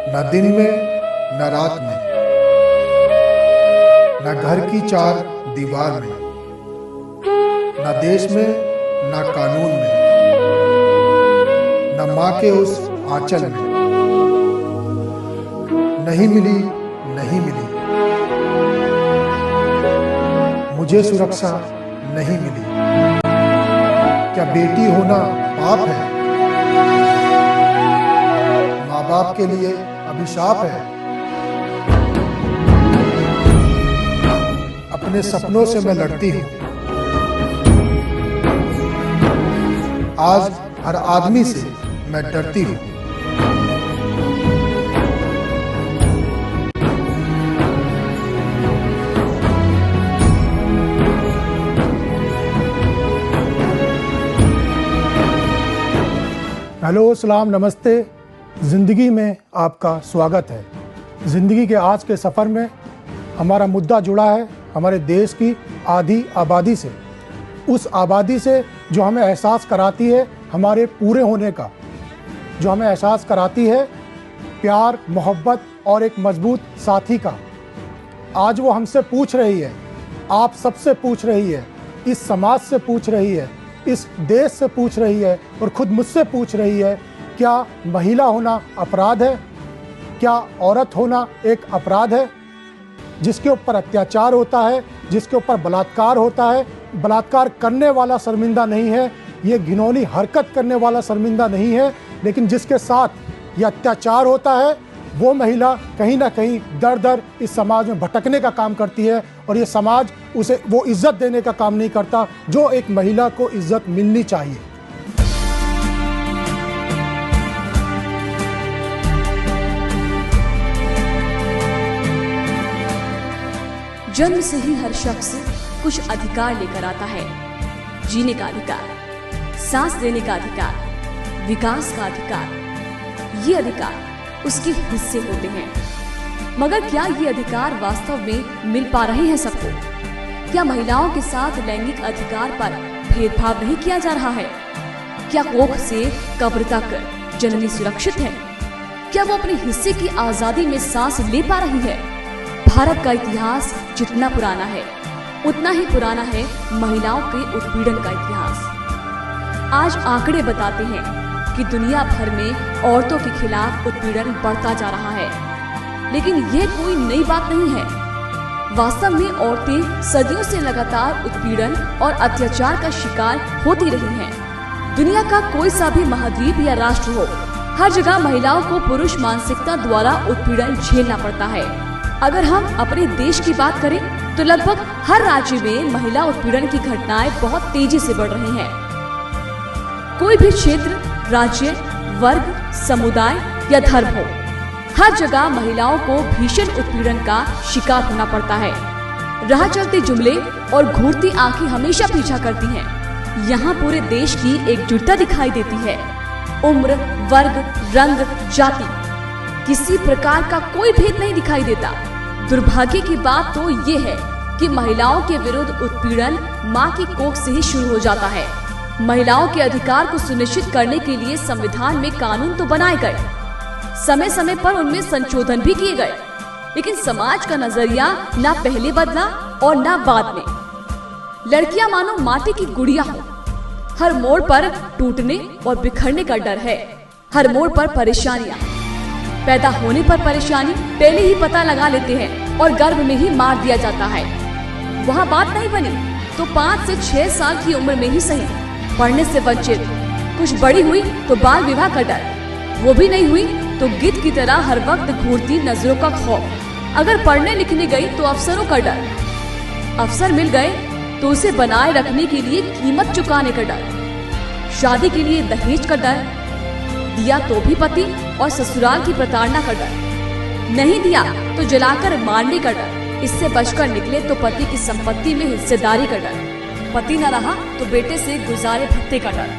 न दिन में न रात में, न घर की चार दीवार में, न देश में न कानून में, न माँ के उस आंचल में। नहीं मिली, नहीं मिली, मुझे सुरक्षा नहीं मिली। क्या बेटी होना पाप है? माँ बाप के लिए अभिशाप है। अपने सपनों से मैं लड़ती हूँ। आज हर आदमी से मैं डरती हूँ। हेलो, सलाम, नमस्ते। ज़िंदगी में आपका स्वागत है। ज़िंदगी के आज के सफ़र में हमारा मुद्दा जुड़ा है हमारे देश की आधी आबादी से। उस आबादी से जो हमें एहसास कराती है हमारे पूरे होने का, जो हमें एहसास कराती है प्यार, मोहब्बत और एक मजबूत साथी का। आज वो हमसे पूछ रही है, आप सबसे पूछ रही है, इस समाज से पूछ रही है, इस देश से पूछ रही है और खुद मुझसे पूछ रही है, क्या महिला होना अपराध है? क्या औरत होना एक अपराध है? जिसके ऊपर अत्याचार होता है, जिसके ऊपर बलात्कार होता है, बलात्कार करने वाला शर्मिंदा नहीं है, ये घिनौनी हरकत करने वाला शर्मिंदा नहीं है, लेकिन जिसके साथ ये अत्याचार होता है वो महिला कहीं ना कहीं दर दर इस समाज में भटकने का काम करती है और ये समाज उसे वो इज्जत देने का काम नहीं करता जो एक महिला को इज्जत मिलनी चाहिए। जन्म से ही हर शख्स कुछ अधिकार लेकर आता है। जीने का अधिकार, सांस लेने का अधिकार, विकास का अधिकार। ये अधिकार उसके हिस्से होते हैं, मगर क्या ये अधिकार वास्तव में मिल पा रहे हैं सबको? क्या महिलाओं के साथ लैंगिक अधिकार पर भेदभाव नहीं किया जा रहा है? क्या कोख से कब्र तक जननी सुरक्षित है? क्या वो अपने हिस्से की आजादी में सांस ले पा रही है? भारत का इतिहास जितना पुराना है उतना ही पुराना है महिलाओं के उत्पीड़न का इतिहास। आज आंकड़े बताते हैं कि दुनिया भर में औरतों के खिलाफ उत्पीड़न बढ़ता जा रहा है, लेकिन ये कोई नई बात नहीं है। वास्तव में औरतें सदियों से लगातार उत्पीड़न और अत्याचार का शिकार होती रही हैं। दुनिया का कोई सा भी महाद्वीप या राष्ट्र हो, हर जगह महिलाओं को पुरुष मानसिकता द्वारा उत्पीड़न झेलना पड़ता है। अगर हम अपने देश की बात करें तो लगभग हर राज्य में महिला उत्पीड़न की घटनाएं बहुत तेजी से बढ़ रही हैं। कोई भी क्षेत्र, राज्य, वर्ग, समुदाय या धर्म हो, हर जगह महिलाओं को भीषण उत्पीड़न का शिकार होना पड़ता है। राह चलते जुमले और घूरती आंखें हमेशा पीछा करती हैं। यहाँ पूरे देश की एकजुटता दिखाई देती है। उम्र, वर्ग, रंग, जाति, किसी प्रकार का कोई भेद नहीं दिखाई देता। दुर्भाग्य की बात तो ये है कि महिलाओं के विरुद्ध उत्पीड़न माँ की कोख से ही शुरू हो जाता है। महिलाओं के अधिकार को सुनिश्चित करने के लिए संविधान में कानून तो बनाए गए, समय समय पर उनमें संशोधन भी किए गए, लेकिन समाज का नजरिया ना पहले बदला और ना बाद में। लड़कियां मानो माटी की गुड़िया हो। हर मोड़ पर टूटने और बिखरने का डर है। हर मोड़ पर परेशानियां, पैदा होने पर परेशानी पहले ही पता लगा लेते हैं और गर्भ में ही मार दिया जाता है। वहाँ बात नहीं बनी तो 5 से 6 साल की उम्र में ही सही पढ़ने से वंचित। कुछ बड़ी हुई तो बाल विवाह का डर, वो भी नहीं हुई तो गिद्ध की तरह हर वक्त घूरती नजरों का खौफ। अगर पढ़ने लिखने गई तो अफसरों का डर, अफसर मिल गए तो उसे बनाए रखने के लिए कीमत चुकाने का डर, शादी के लिए दहेज का डर, दिया तो भी पति और ससुराल की प्रताड़ना का डर, नहीं दिया तो जलाकर मारने का डर, इससे बचकर निकले तो पति की संपत्ति में हिस्सेदारी का डर, पति न रहा तो बेटे से गुजारे भत्ते का डर।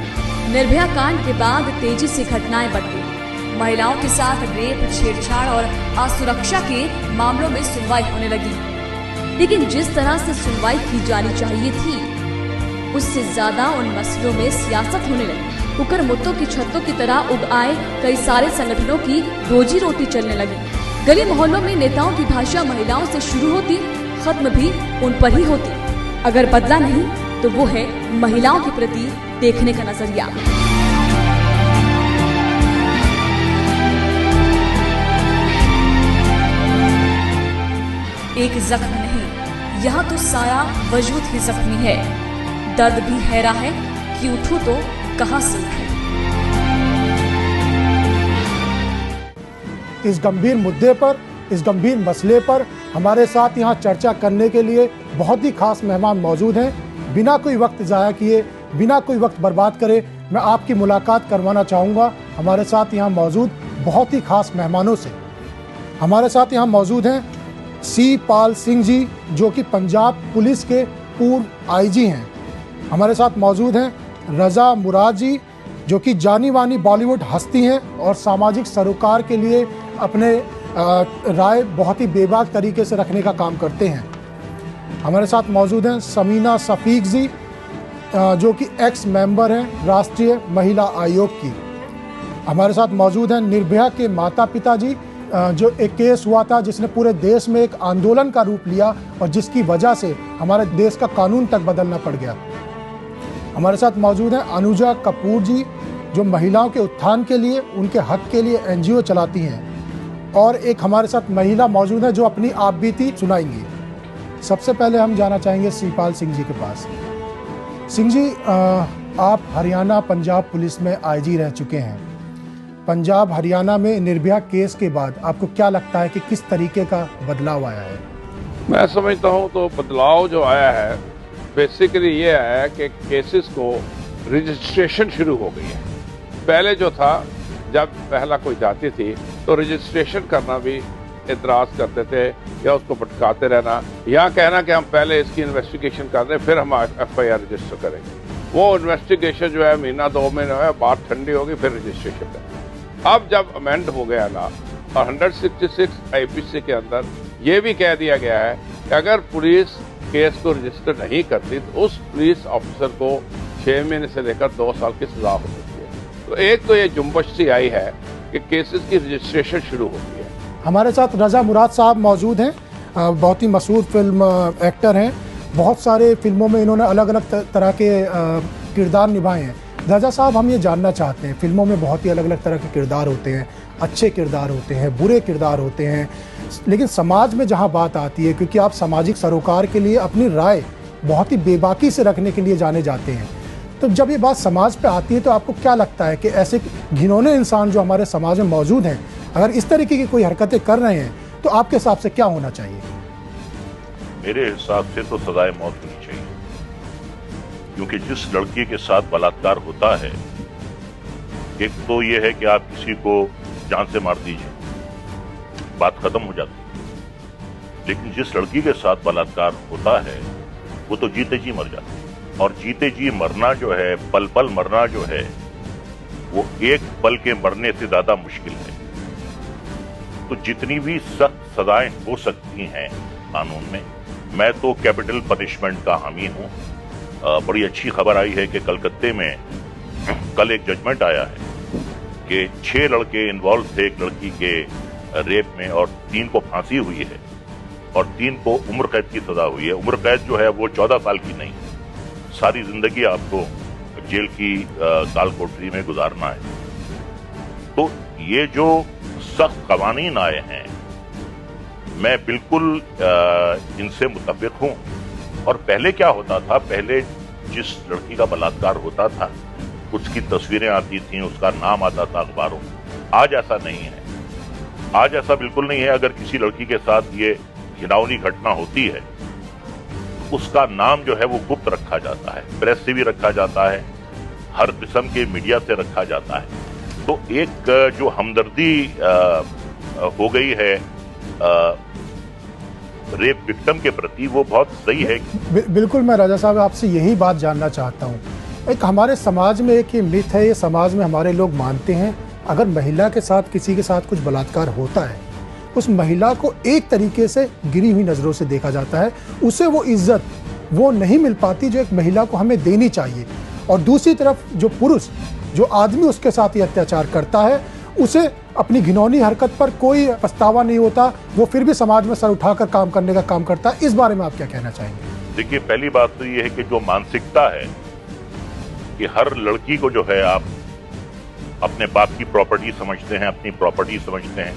निर्भया कांड के बाद तेजी से घटनाएं बढ़ गई। महिलाओं के साथ रेप, छेड़छाड़ और असुरक्षा के मामलों में सुनवाई होने लगी, लेकिन जिस तरह से सुनवाई की जानी चाहिए थी उससे ज्यादा उन मसलों में सियासत होने लगी। कुकर मुत्तों की छत्तों की तरह उग आए कई सारे संगठनों की रोजी रोटी चलने लगी। गली मोहल्लों में नेताओं की भाषा महिलाओं से शुरू होती, खत्म भी उन पर ही होती। अगर बदला नहीं तो वो है महिलाओं के प्रति देखने का नजरिया। एक जख्म नहीं, यहाँ तो सारा वजूद ही जख्मी है। दर्द भी हैरा है कि उठूं तो कहां से उठूं। इस गंभीर मुद्दे पर, इस गंभीर मसले पर हमारे साथ यहाँ चर्चा करने के लिए बहुत ही खास मेहमान मौजूद हैं। बिना कोई वक्त ज़ाया किए, बिना कोई वक्त बर्बाद करे, मैं आपकी मुलाकात करवाना चाहूँगा हमारे साथ यहाँ मौजूद बहुत ही खास मेहमानों से। हमारे साथ यहाँ मौजूद हैं सी पाल सिंह जी, जो कि पंजाब पुलिस के पूर्व आईजी हैं। हमारे साथ मौजूद हैं रजा मुराद जी, जो कि जानी मानी बॉलीवुड हस्ती हैं और सामाजिक सरोकार के लिए अपने राय बहुत ही बेबाक तरीके से रखने का काम करते हैं। हमारे साथ मौजूद हैं समीना सफीक जी, जो कि एक्स मेंबर हैं राष्ट्रीय महिला आयोग की। हमारे साथ मौजूद हैं निर्भया के माता पिता जी, जो एक केस हुआ था जिसने पूरे देश में एक आंदोलन का रूप लिया और जिसकी वजह से हमारे देश का कानून तक बदलना पड़ गया। हमारे साथ मौजूद हैं अनुजा कपूर जी, जो महिलाओं के उत्थान के लिए, उनके हक के लिए एनजीओ चलाती हैं। और एक हमारे साथ महिला मौजूद है जो अपनी आप बीती सुनाएंगी। सबसे पहले हम जाना चाहेंगे सीपाल सिंह जी के पास। सिंह जी, आप हरियाणा पंजाब पुलिस में आईजी रह चुके हैं। पंजाब हरियाणा में निर्भया केस के बाद आपको क्या लगता है कि किस तरीके का बदलाव आया है? मैं समझता हूं तो बदलाव जो आया है बेसिकली ये है कि केसेस को रजिस्ट्रेशन शुरू हो गई है। पहले जो था, जब महिला कोई जाती थी तो रजिस्ट्रेशन करना भी एतराज करते थे या उसको भटकाते रहना, या कहना कि हम पहले इसकी इन्वेस्टिगेशन कर रहे हैं फिर हम एफआईआर रजिस्टर करेंगे। वो इन्वेस्टिगेशन जो है महीना 2 महीने है, बात ठंडी होगी फिर रजिस्ट्रेशन करेंगे। अब जब अमेंड हो गया ना, और 166 आईपीसी के अंदर ये भी कह दिया गया है कि अगर पुलिस केस को रजिस्टर नहीं करती तो उस पुलिस ऑफिसर को 6 महीने से लेकर 2 साल की सजा हो सकती है। तो एक तो ये जुम्बश सी आई है कि केसेस की रजिस्ट्रेशन शुरू हो गई है। हमारे साथ रजा मुराद साहब मौजूद हैं, बहुत ही मशहूर फिल्म एक्टर हैं। बहुत सारे फिल्मों में इन्होंने अलग अलग तरह के किरदार निभाए हैं। रजा साहब, हम ये जानना चाहते हैं, फिल्मों में बहुत ही अलग अलग तरह के किरदार होते हैं, अच्छे किरदार होते हैं, बुरे किरदार होते हैं, लेकिन समाज में जहाँ बात आती है, क्योंकि आप सामाजिक सरोकार के लिए अपनी राय बहुत ही बेबाकी से रखने के लिए जाने जाते हैं, तो जब ये बात समाज पे आती है तो आपको क्या लगता है कि ऐसे घिनौने इंसान जो हमारे समाज में मौजूद हैं, अगर इस तरीके की कोई हरकतें कर रहे हैं तो आपके हिसाब से क्या होना चाहिए? मेरे हिसाब से तो सजाए मौत होनी चाहिए, क्योंकि जिस लड़की के साथ बलात्कार होता है, एक तो ये है कि आप किसी को जान से मार दीजिए, बात खत्म हो जाती है। लेकिन जिस लड़की के साथ बलात्कार होता है वो तो जीते जी मर जाती है, और जीते जी मरना जो है, पल पल मरना जो है, वो एक पल के मरने से ज्यादा मुश्किल है। तो जितनी भी सख्त सजाएं हो सकती हैं कानून में, मैं तो कैपिटल पनिशमेंट का हामी हूं। बड़ी अच्छी खबर आई है कि कलकत्ते में कल एक जजमेंट आया है कि 6 लड़के इन्वॉल्व थे एक लड़की के रेप में, और 3 को फांसी हुई है और 3 को उम्र कैद की सजा हुई है। उम्र कैद जो है वो 14 साल की नहीं, सारी जिंदगी आपको जेल की काल कोठरी में गुजारना है। तो ये जो सख्त कवानीन आए हैं, मैं बिल्कुल इनसे मुत्तफिक हूं। और पहले क्या होता था, पहले जिस लड़की का बलात्कार होता था उसकी तस्वीरें आती थी, उसका नाम आता था अखबारों में। आज ऐसा नहीं है, आज ऐसा बिल्कुल नहीं है। अगर किसी लड़की के साथ ये घिनौनी घटना होती है, उसका नाम जो है वो गुप्त रखा जाता है, प्रेस से भी रखा जाता है, हर किस्म के मीडिया से रखा जाता है। तो एक जो हमदर्दी हो गई है रेप विक्टिम के प्रति, वो बहुत सही है। बिल्कुल, मैं राजा साहब आपसे यही बात जानना चाहता हूँ। एक हमारे समाज में एक ये मिथ है, ये समाज में हमारे लोग मानते हैं, अगर महिला के साथ किसी के साथ कुछ बलात्कार होता है, उस महिला को एक तरीके से गिरी हुई नज़रों से देखा जाता है, उसे वो इज्जत वो नहीं मिल पाती जो एक महिला को हमें देनी चाहिए। और दूसरी तरफ जो पुरुष जो आदमी उसके साथ ये अत्याचार करता है उसे अपनी घिनौनी हरकत पर कोई पछतावा नहीं होता, वो फिर भी समाज में सर उठाकर काम करने का काम करता है। इस बारे में आप क्या कहना चाहेंगे? देखिए, पहली बात तो ये है कि जो मानसिकता है कि हर लड़की को जो है आप अपने बाप की प्रॉपर्टी समझते हैं, अपनी प्रॉपर्टी समझते हैं,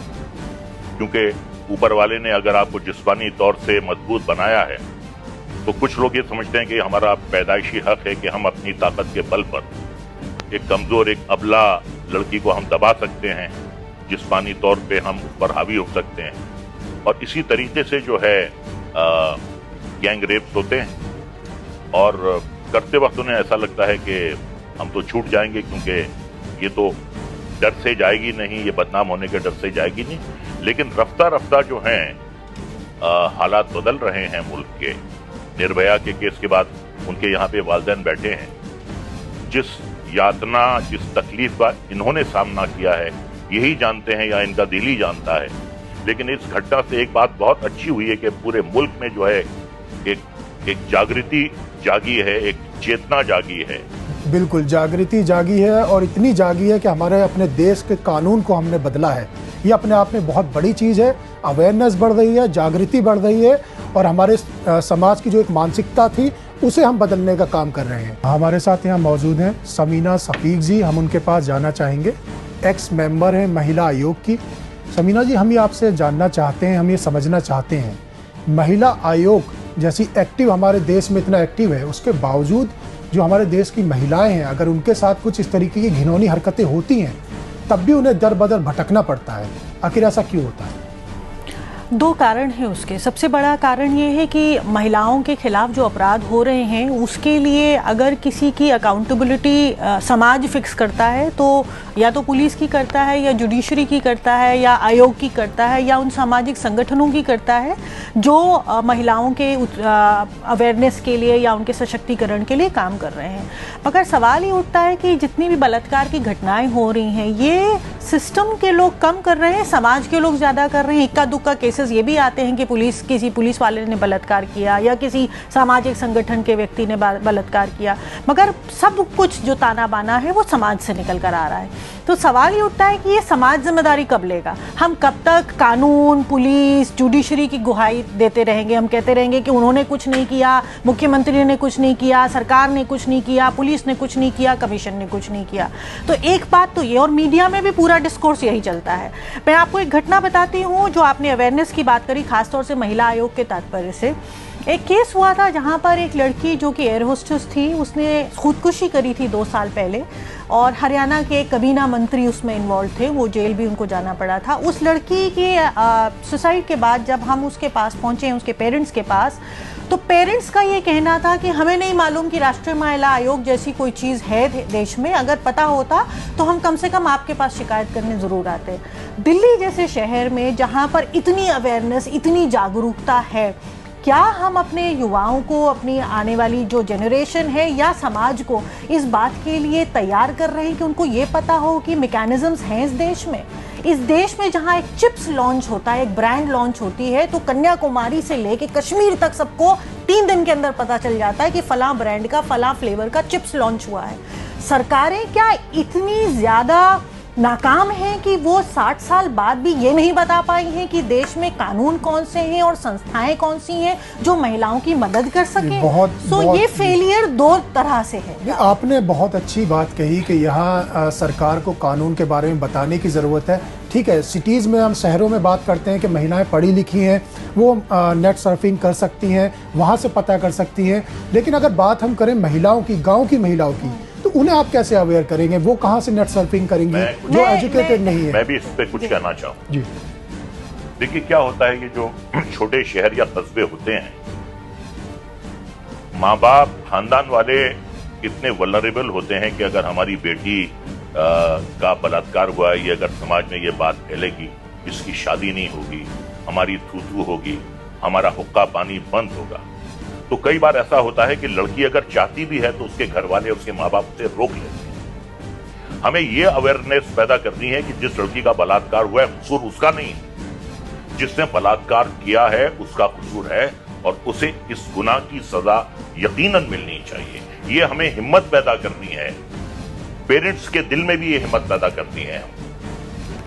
क्योंकि ऊपर वाले ने अगर आपको जिस्मानी तौर से मजबूत बनाया है तो कुछ लोग ये समझते हैं कि हमारा पैदाइशी हक है कि हम अपनी ताकत के बल पर एक कमजोर, एक अबला लड़की को हम दबा सकते हैं, जिस्मानी तौर पे हम उस पर हावी हो सकते हैं। और इसी तरीके से जो है गैंग रेप्स होते हैं और करते वक्त उन्हें ऐसा लगता है कि हम तो छूट जाएंगे, क्योंकि ये तो डर से जाएगी नहीं, ये बदनाम होने के डर से जाएगी नहीं। लेकिन रफ्ता रफ्ता जो है हालात बदल रहे हैं मुल्क के। निर्भया के केस के बाद उनके यहाँ पे वालिदैन बैठे हैं, जिस यातना, जिस तकलीफ का इन्होंने सामना किया है यही जानते हैं या इनका दिल ही जानता है। लेकिन इस घटना से एक बात बहुत अच्छी हुई है कि पूरे मुल्क में जो है एक जागृति जागी है, एक चेतना जागी है। बिल्कुल, जागृति जागी है और इतनी जागी है कि हमारे अपने देश के कानून को हमने बदला है। ये अपने आप में बहुत बड़ी चीज़ है। अवेयरनेस बढ़ रही है, जागृति बढ़ रही है और हमारे समाज की जो एक मानसिकता थी उसे हम बदलने का काम कर रहे हैं। हमारे साथ यहाँ मौजूद हैं समीना सफीक जी, हम उनके पास जाना चाहेंगे। एक्स मेंबर हैं महिला आयोग की। समीना जी, हम ये आपसे जानना चाहते हैं, हम ये समझना चाहते हैं, महिला आयोग जैसी एक्टिव हमारे देश में इतना एक्टिव है, उसके बावजूद जो हमारे देश की महिलाएं हैं, अगर उनके साथ कुछ इस तरीके की घिनौनी हरकतें होती हैं तब भी उन्हें दर बदर भटकना पड़ता है। आखिर ऐसा क्यों होता है? दो कारण हैं उसके। सबसे बड़ा कारण ये है कि महिलाओं के खिलाफ जो अपराध हो रहे हैं उसके लिए अगर किसी की अकाउंटेबिलिटी समाज फिक्स करता है तो या तो पुलिस की करता है या जुडिशरी की करता है या आयोग की करता है या उन सामाजिक संगठनों की करता है जो महिलाओं के अवेयरनेस के लिए या उनके सशक्तिकरण के लिए काम कर रहे हैं। मगर सवाल ये उठता है कि जितनी भी बलात्कार की घटनाएं हो रही हैं ये सिस्टम के लोग कम कर रहे हैं, समाज के लोग ज़्यादा कर रहे हैं। इक्का दुक्का केसेस ये भी आते हैं कि किसी पुलिस वाले ने बलात्कार किया या किसी सामाजिक संगठन के व्यक्ति ने बलात्कार किया, मगर सब कुछ जो ताना बाना है वो समाज से निकल कर आ रहा है। तो सवाल ये उठता है कि ये समाज जिम्मेदारी कब लेगा? हम कब तक कानून, पुलिस, जुडिशरी की गुहाई देते रहेंगे? हम कहते रहेंगे कि उन्होंने कुछ नहीं किया, मुख्यमंत्री ने कुछ नहीं किया, सरकार ने कुछ नहीं किया, पुलिस ने कुछ नहीं किया, कमीशन ने कुछ नहीं किया। तो एक बात तो ये, और मीडिया में भी पूरा डिस्कोर्स यही चलता है। मैं आपको एक घटना बताती हूँ जो आपने अवेयरनेस की बात करी, खासतौर से महिला आयोग के तात्पर्य से। एक केस हुआ था जहां पर एक लड़की जो कि एयर होस्टेस थी, उसने खुदकुशी करी थी 2 साल पहले और हरियाणा के कबीना मंत्री उसमें इन्वॉल्व थे, वो जेल भी उनको जाना पड़ा था। उस लड़की के सुसाइड के बाद जब हम उसके पास पहुंचे, उसके पेरेंट्स के पास, तो पेरेंट्स का ये कहना था कि हमें नहीं मालूम कि राष्ट्रीय महिला आयोग जैसी कोई चीज़ है देश में, अगर पता होता तो हम कम से कम आपके पास शिकायत करने ज़रूर आते। दिल्ली जैसे शहर में जहाँ पर इतनी अवेयरनेस, इतनी जागरूकता है, क्या हम अपने युवाओं को, अपनी आने वाली जो जनरेशन है या समाज को इस बात के लिए तैयार कर रहे हैं कि उनको ये पता हो कि मैकेनिज्म्स हैं इस देश में? इस देश में जहां एक चिप्स लॉन्च होता है, एक ब्रांड लॉन्च होती है, तो कन्याकुमारी से लेके कश्मीर तक सबको 3 दिन के अंदर पता चल जाता है कि फलां ब्रांड का, फलां फ्लेवर का चिप्स लॉन्च हुआ है। सरकारें क्या इतनी ज़्यादा नाकाम है कि वो 60 साल बाद भी ये नहीं बता पाई हैं कि देश में कानून कौन से हैं और संस्थाएं कौन सी हैं जो महिलाओं की मदद कर सके? बहुत ये फेलियर 2 तरह से है। आपने बहुत अच्छी बात कही कि यहाँ सरकार को कानून के बारे में बताने की ज़रूरत है। ठीक है, सिटीज़ में, हम शहरों में बात करते हैं कि महिलाएं पढ़ी लिखी हैं, वो नेट सर्फिंग कर सकती हैं, वहाँ से पता कर सकती हैं। लेकिन अगर बात हम करें महिलाओं की, गाँव की महिलाओं की, तो उन्हें आप कैसे अवेयर करेंगे? वो कहाँ से नेट सर्फिंग करेंगे जो एजुकेटेड नहीं है? मैं भी इस पे कुछ कहना चाहूँ। जी देखिए, क्या होता है, ये जो छोटे शहर या कस्बे होते हैं, माँ बाप, खानदान वाले इतने वल्नरेबल होते हैं कि अगर हमारी बेटी का बलात्कार हुआ है, ये अगर समाज में ये बात फैलेगी, इसकी शादी नहीं होगी, हमारी थू होगी, हमारा हुक्का पानी बंद होगा, तो कई बार ऐसा होता है कि लड़की अगर चाहती भी है तो उसके घर वाले, उसके माँ बाप उसे रोक लेते हैं। हमें ये अवेयरनेस पैदा करनी है कि जिस लड़की का बलात्कार हुआ है कसूर उसका नहीं, जिसने बलात्कार किया है उसका कसूर है और उसे इस गुनाह की सजा यकीनन मिलनी चाहिए। ये हमें हिम्मत पैदा करनी है पेरेंट्स के दिल में भी ये हिम्मत पैदा करती हैं।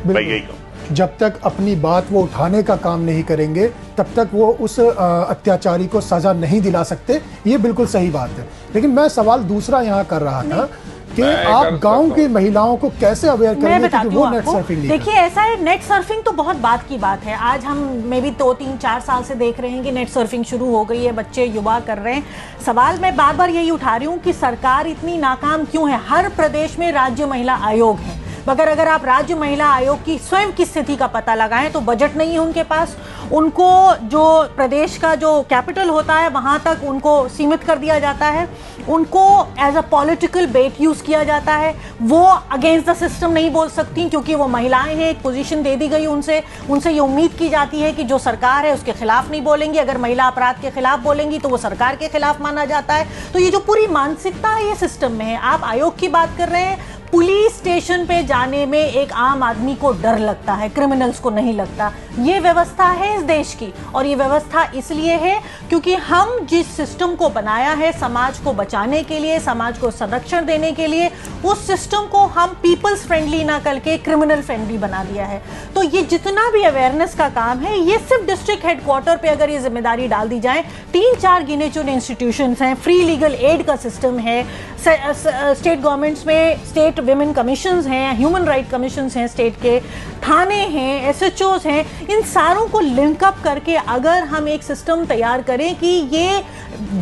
मैं यही कहूँ, जब तक अपनी बात वो उठाने का काम नहीं करेंगे तब तक वो उस अत्याचारी को सजा नहीं दिला सकते। ये बिल्कुल सही बात है। लेकिन मैं सवाल दूसरा यहाँ कर रहा था कि आप गांव की महिलाओं को कैसे अवेयर करेंगे कि वो नेट सर्फिंग नहीं। देखिए ऐसा है, नेट सर्फिंग तो बहुत बात की बात है। आज हम मे भी 2-3-4 साल से देख रहे हैं कि नेट सर्फिंग शुरू हो गई है, बच्चे युवा कर रहे हैं। सवाल मैं बार बार यही उठा रही हूँ कि सरकार इतनी नाकाम क्यों है। हर प्रदेश में राज्य महिला आयोग है, मगर अगर आप राज्य महिला आयोग की स्वयं की स्थिति का पता लगाएं तो बजट नहीं है उनके पास। उनको जो प्रदेश का जो कैपिटल होता है वहां तक उनको सीमित कर दिया जाता है। उनको as a political bait use किया जाता है। वो अगेंस्ट द सिस्टम नहीं बोल सकती क्योंकि वो महिलाएं हैं, एक पोजीशन दे दी गई उनसे ये उम्मीद की जाती है कि जो सरकार है उसके खिलाफ नहीं बोलेंगी। अगर महिला अपराध के खिलाफ बोलेंगी तो वो सरकार के खिलाफ माना जाता है। तो ये जो पूरी मानसिकता है ये सिस्टम में है। आप आयोग की बात कर रहे हैं, पुलिस स्टेशन पे जाने में एक आम आदमी को डर लगता है, क्रिमिनल्स को नहीं लगता। ये व्यवस्था है इस देश की, और ये व्यवस्था इसलिए है क्योंकि हम जिस सिस्टम को बनाया है समाज को बचाने के लिए, समाज को संरक्षण देने के लिए, उस सिस्टम को हम पीपल्स फ्रेंडली ना करके क्रिमिनल फ्रेंडली बना दिया है। तो ये जितना भी अवेयरनेस का काम है, ये सिर्फ डिस्ट्रिक्ट हेडक्वार्टर पे अगर ये जिम्मेदारी डाल दी जाए, 3-4 गिने चुने इंस्टीट्यूशंस हैं, फ्री लीगल एड का सिस्टम है, स्टेट गवर्नमेंट्स में स्टेट विमेन कमीशंस हैं, ह्यूमन राइट कमीशंस हैं, स्टेट के थाने हैं, SHOs हैं, इन सारों को लिंकअप करके अगर हम एक सिस्टम तैयार करें कि ये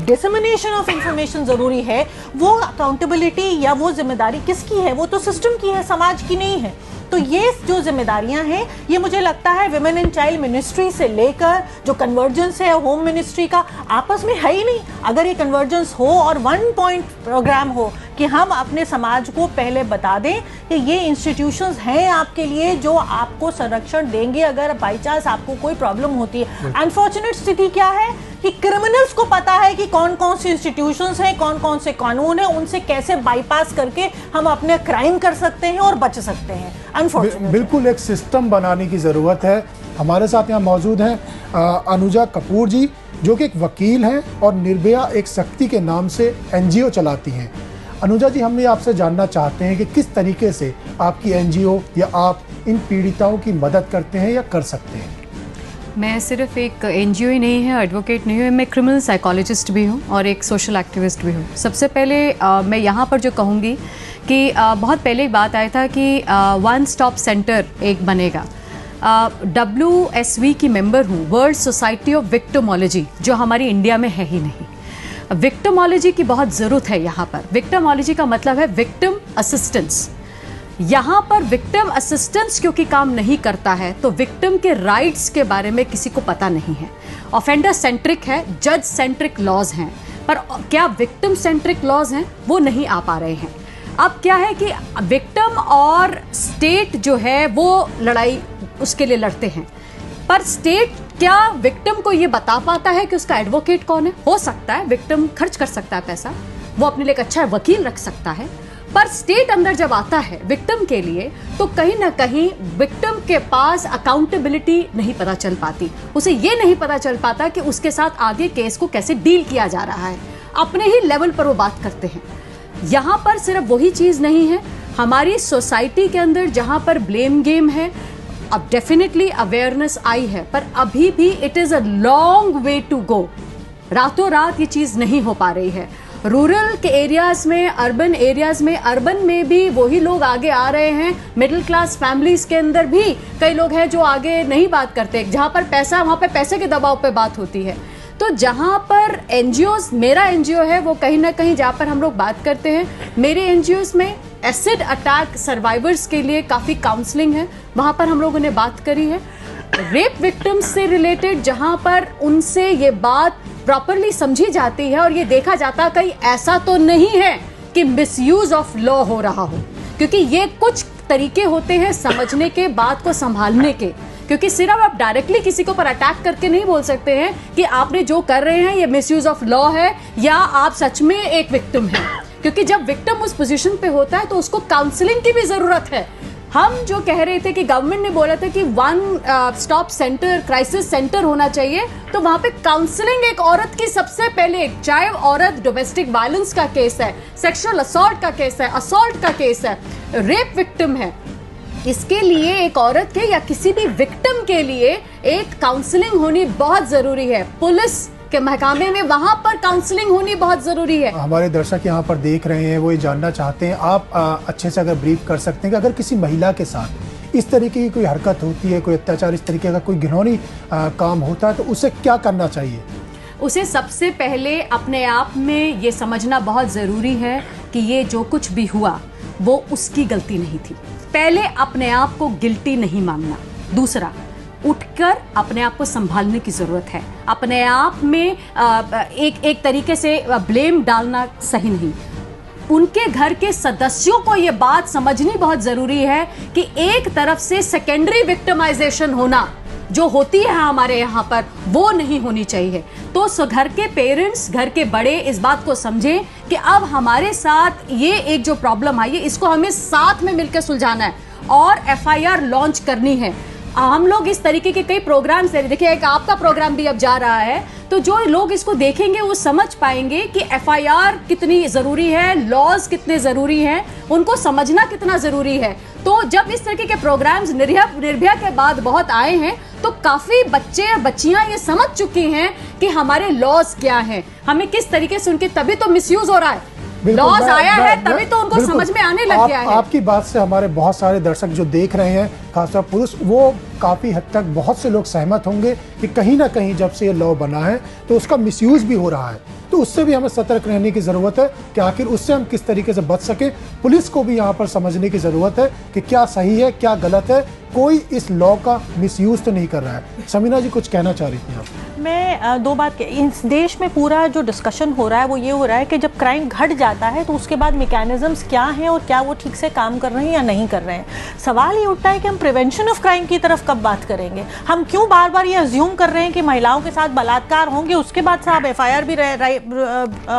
डिसमिनेशन ऑफ इंफॉर्मेशन जरूरी है, वो अकाउंटेबिलिटी या वो जिम्मेदारी किसकी है? वो तो सिस्टम की है, समाज की नहीं है। तो ये जो जिम्मेदारियां हैं, ये मुझे लगता है विमेन एंड चाइल्ड मिनिस्ट्री से लेकर जो कन्वर्जेंस है होम मिनिस्ट्री का, आपस में है ही नहीं। अगर ये कन्वर्जेंस हो और 1 पॉइंट प्रोग्राम हो कि हम अपने समाज को पहले बता दें कि ये इंस्टीट्यूशंस हैं आपके लिए जो आपको संरक्षण देंगे अगर बाई चांस आपको कोई प्रॉब्लम होती है। अनफॉर्चुनेट स्थिति क्या है कि क्रिमिनल्स को पता है कि कौन कौन से इंस्टीट्यूशंस हैं, कौन कौन से कानून हैं, उनसे कैसे बाईपास करके हम अपने क्राइम कर सकते हैं और बच सकते हैं। अनफॉर्चुनेट बिल्कुल एक सिस्टम बनाने की ज़रूरत है। हमारे साथ यहाँ मौजूद हैं अनुजा कपूर जी, जो कि एक वकील हैं और निर्भया एक शक्ति के नाम से NGO चलाती हैं। अनुजा जी, हम ये आपसे जानना चाहते हैं कि किस तरीके से आपकी NGO या आप इन पीड़िताओं की मदद करते हैं या कर सकते हैं। मैं सिर्फ एक NGO ही नहीं है, एडवोकेट नहीं हूँ, मैं क्रिमिनल साइकोलॉजिस्ट भी हूँ और एक सोशल एक्टिविस्ट भी हूँ। सबसे पहले मैं यहाँ पर जो कहूँगी कि बहुत पहले एक बात आया था कि 1 स्टॉप सेंटर एक बनेगा। WSV की मेंबर हूँ, वर्ल्ड सोसाइटी ऑफ विक्टिमोलॉजी, जो हमारी इंडिया में है ही नहीं। विक्टिमोलॉजी की बहुत ज़रूरत है यहाँ पर। विक्टिमोलॉजी का मतलब है विक्टिम असिस्टेंस। यहाँ पर विक्टिम असिस्टेंस क्योंकि काम नहीं करता है तो विक्टिम के राइट्स के बारे में किसी को पता नहीं है। ऑफेंडर सेंट्रिक है, जज सेंट्रिक लॉज हैं, पर क्या विक्टिम सेंट्रिक लॉज हैं वो नहीं आ पा रहे हैं। अब क्या है कि विक्टिम और स्टेट जो है वो लड़ाई उसके लिए लड़ते हैं, पर स्टेट क्या विक्टिम को ये बता पाता है कि उसका एडवोकेट कौन है? हो सकता है विक्टिम खर्च कर सकता है पैसा, वो अपने लिए एक अच्छा वकील रख सकता है, पर स्टेट अंदर जब आता है विक्टिम के लिए तो कहीं ना कहीं विक्टिम के पास अकाउंटेबिलिटी नहीं पता चल पाती। उसे ये नहीं पता चल पाता कि उसके साथ आगे केस को कैसे डील किया जा रहा है। अपने ही लेवल पर वो बात करते हैं। यहाँ पर सिर्फ वही चीज़ नहीं है, हमारी सोसाइटी के अंदर जहाँ पर ब्लेम गेम है, अब डेफिनेटली अवेयरनेस आई है, पर अभी भी it is a long way to go. रातों रात ये चीज़ नहीं हो पा रही है। रूरल के एरियाज़ में, अर्बन एरियाज़ में, अर्बन में भी वही लोग आगे आ रहे हैं। मिडिल क्लास फैमिलीज़ के अंदर भी कई लोग हैं जो आगे नहीं बात करते। जहाँ पर पैसा, वहाँ पर पैसे के दबाव पे बात होती है। तो जहाँ पर NGOs, मेरा NGO है वो कहीं ना कहीं जहाँ पर हम लोग बात करते हैं, मेरे NGOs में एसिड अटैक सर्वाइवर्स के लिए काफ़ी काउंसलिंग है, वहाँ पर हम लोगों ने बात करी है। रेप विक्टिम्स से रिलेटेड जहाँ पर उनसे ये बात प्रॉपरली समझी जाती है और ये देखा जाता है कहीं ऐसा तो नहीं है कि मिसयूज ऑफ लॉ हो रहा हो, क्योंकि ये कुछ तरीके होते हैं समझने के, बात को संभालने के। क्योंकि सिर्फ आप डायरेक्टली किसी को पर अटैक करके नहीं बोल सकते हैं कि आपने जो कर रहे हैं ये मिसयूज ऑफ लॉ है या आप सच में एक विक्टिम हैं। क्योंकि जब विक्टिम उस पोजीशन पे होता है तो उसको काउंसलिंग की भी जरूरत है। हम जो कह रहे थे कि गवर्नमेंट ने बोला था कि one stop centre, crisis centre होना चाहिए, तो वहां पे काउंसलिंग एक औरत की सबसे पहले, चाहे औरत डोमेस्टिक वायलेंस का केस है, सेक्सुअल असॉल्ट का केस है, असॉल्ट का केस है, रेप विक्टिम है, इसके लिए एक औरत के या किसी भी विक्टिम के लिए एक काउंसलिंग होनी बहुत जरूरी है। पुलिस के महकमे में वहां पर काउंसलिंग होनी बहुत जरूरी है। हमारे दर्शक यहाँ पर देख रहे हैं, वो ये जानना चाहते हैं, आप अच्छे से अगर ब्रीफ कर सकते हैं कि अगर किसी महिला के साथ इस तरीके की कोई हरकत होती है, कोई अत्याचार, इस तरीके का कोई घिनौनी काम होता है, तो उसे क्या करना चाहिए? उसे सबसे पहले अपने आप में ये समझना बहुत जरूरी है कि ये जो कुछ भी हुआ वो उसकी गलती नहीं थी। पहले अपने आप को गिल्टी नहीं मानना। दूसरा, उठकर अपने आप को संभालने की जरूरत है। अपने आप में एक तरीके से ब्लेम डालना सही नहीं। उनके घर के सदस्यों को यह बात समझनी बहुत जरूरी है कि एक तरफ से सेकेंडरी विक्टिमाइजेशन होना जो होती है हमारे यहाँ पर, वो नहीं होनी चाहिए। तो घर के पेरेंट्स, घर के बड़े इस बात को समझें कि अब हमारे साथ ये एक जो प्रॉब्लम आई है, इसको हमें साथ में मिलकर सुलझाना है और FIR लॉन्च करनी है। हम लोग इस तरीके के कई प्रोग्राम्स है, देखिए एक आपका प्रोग्राम भी अब जा रहा है, तो जो लोग इसको देखेंगे वो समझ पाएंगे कि FIR कितनी जरूरी है, लॉज कितने जरूरी हैं, उनको समझना कितना जरूरी है। तो जब इस तरीके के प्रोग्राम्स निर्भया के बाद बहुत आए हैं, तो काफी बच्चे और बच्चियां ये समझ चुकी हैं कि हमारे लॉज क्या हैं, हमें किस तरीके से उनके, तभी तो मिसयूज हो रहा है। लॉज आया है तभी तो उनको समझ में आने लग गया है। आपकी बात से हमारे बहुत सारे दर्शक जो देख रहे हैं, खासतौर पुरुष, वो काफी हद तक बहुत से लोग सहमत होंगे कि कहीं ना कहीं जब से ये लॉ बना है तो उसका मिसयूज भी हो रहा है। तो उससे भी हमें सतर्क रहने की जरूरत है कि आखिर उससे हम किस तरीके से बच सके। पुलिस को भी यहाँ पर समझने की जरूरत है कि क्या सही है, क्या गलत है, कोई इस लॉ का मिसयूज तो नहीं कर रहा है। समीना जी कुछ कहना चाह रही थी आप? मैं दो बात, इस देश में पूरा जो डिस्कशन हो रहा है वो ये हो रहा है कि जब क्राइम घट जाता है तो उसके बाद मैकेनिज्म्स क्या हैं और क्या वो ठीक से काम कर रहे हैं या नहीं कर रहे हैं। सवाल ये उठता है कि हम प्रिवेंशन ऑफ क्राइम की तरफ कब बात करेंगे। हम क्यों बार बार ये अज्यूम कर रहे हैं कि महिलाओं के साथ बलात्कार होंगे, उसके बाद साहब FIR भी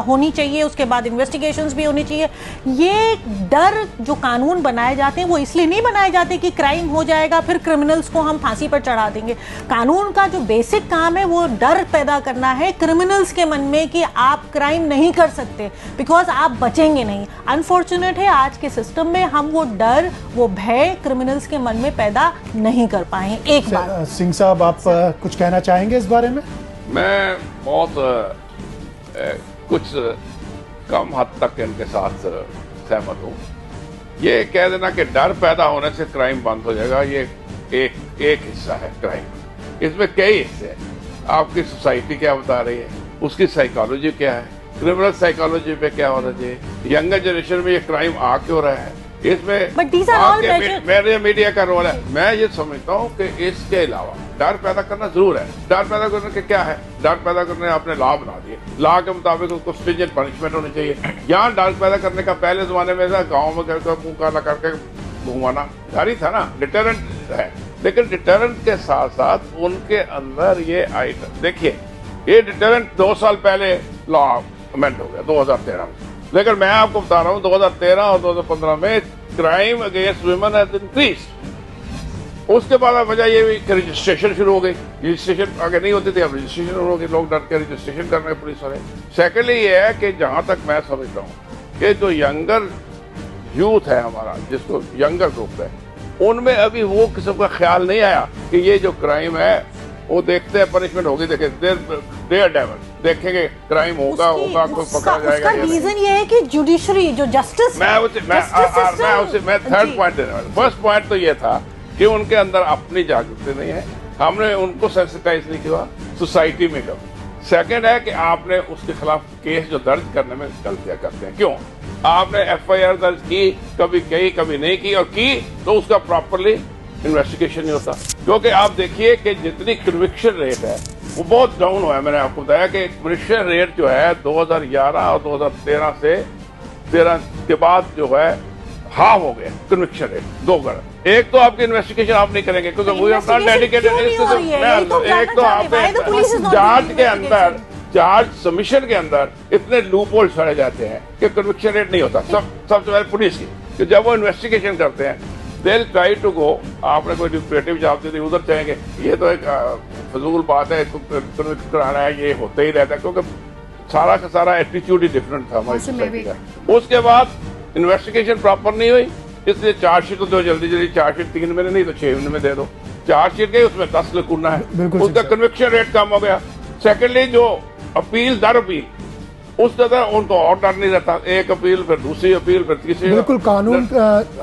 होनी चाहिए, उसके बाद इन्वेस्टिगेशंस भी होनी चाहिए। ये डर जो कानून बनाए जाते हैं वो इसलिए नहीं बनाए जाते कि क्राइम हो जाएगा फिर क्रिमिनल्स को हम फांसी पर चढ़ा देंगे। कानून का जो बेसिक काम है वो डर पैदा करना है क्रिमिनल्स के मन में कि आप क्राइम नहीं कर सकते, बिकॉज आप बचेंगे नहीं। अनफॉर्चुनेट है आज के सिस्टम में हम वो डर, वो भय क्रिमिनल्स के मन में पैदा नहीं कर पाए। एक बात सिंह साहब, आप कुछ कहना चाहेंगे इस बारे में? मैं बहुत कुछ कम हद तक इनके साथ सहमत हूँ। ये कह देना कि डर पैदा होने से क्राइम बंद हो जाएगा, ये एक हिस्सा है क्राइम। इसमें कई हिस्से हैं। आपकी सोसाइटी क्या बता रही है, उसकी साइकोलॉजी क्या है, क्रिमिनल साइकोलॉजी पे क्या होना चाहिए, यंगर जनरेशन में ये क्राइम आ क्यों रहा है, इसमें मेरे मीडिया का रोल है। मैं ये समझता हूँ कि इसके अलावा डर पैदा करना जरूर है। डर पैदा करने के क्या है, डर पैदा करने आपने लॉ बना दिए, लॉ के मुताबिक उसको स्ट्रिंजेंट पनिशमेंट होनी चाहिए। यहाँ डर पैदा करने का पहले जमाने में गाँव में मुंह काला करके घुमाना जारी था ना, डिटरेंट है। लेकिन डिटरेंट के साथ साथ उनके अंदर ये आइटम, देखिए ये डिटरेंट 2 साल पहले लॉ अमेंड हो गया 2013 में, लेकिन मैं आपको बता रहा हूँ 2013 और 2015 में crime against women has increased. उसके बाद वजह ये हुई कि रजिस्ट्रेशन शुरू हो गई। रजिस्ट्रेशन आगे नहीं होती थी, अब रजिस्ट्रेशन शुरू हो गई, लोग डर के रजिस्ट्रेशन कर रहे हैं पुलिस वाले। सेकेंडली ये है कि जहां तक मैं समझता हूँ कि जो यंगर यूथ है हमारा, जिसको यंगर ग्रुप है, उनमें अभी वो किस्म का ख्याल नहीं आया कि ये जो क्राइम है वो देखते हैं पनिशमेंट होगी, देखे देयर डेवल, देखेंगे क्राइम होगा कोई पकड़ा जाएगा। रीजन ये है कि जुडिशरी जो जस्टिस, मैं थर्ड पॉइंट देने वाला। फर्स्ट पॉइंट तो ये था कि उनके अंदर अपनी जागरूकता नहीं है, हमने उनको सेंसिटाइज नहीं किया सोसाइटी में कभी। सेकंड है कि आपने उसके खिलाफ केस जो दर्ज करने में गलतियां करते हैं। क्यों? आपने FIR दर्ज की, कभी नहीं की, और की तो उसका प्रॉपरली इन्वेस्टिगेशन नहीं होता। क्योंकि आप देखिए कि जितनी कन्विक्शन रेट है वो बहुत डाउन हुआ है। मैंने आपको बताया कि कन्विक्शन रेट जो है 2011 और 2013 से 13 के बाद जो है हाफ हो गया कन्विक्शन रेट, 2 गुना। एक तो आपकी इन्वेस्टिगेशन आप नहीं करेंगे क्योंकि वो अपना डेडिकेटेड, एक तो आपने जांच के अंदर, चार्ज सबमिशन के अंदर इतने लूप होल छड़े जाते हैं कि कन्विक्शन रेट नहीं होता। सबसे पहले पुलिस की, कि जब वो इन्वेस्टिगेशन करते हैं, they'll try to go, आपने कोई न्यूट्रेटिव जॉब दी थी उधर चाहेंगे, ये तो एक फजूल बात है, इसको कन्विक्ट कराना है, ये होता ही रहता है, क्योंकि सारा का सारा एटीट्यूड ही डिफरेंट था हमारी सोसाइटी का। उसके बाद इन्वेस्टिगेशन प्रॉपर नहीं हुई, इसलिए चार्जशीट तो दो जल्दी चार्जशीट 3 महीने नहीं तो 6 महीने में दे दो। चार्जशीट गई, उसमें 10 लिखना है, उसका कन्विक्शन रेट कम हो गया। सेकेंडली जो अपील दर अपील, उस तरह उनको और डर नहीं रहता, एक अपील फिर दूसरी अपील फिर तीसरी। बिल्कुल, कानून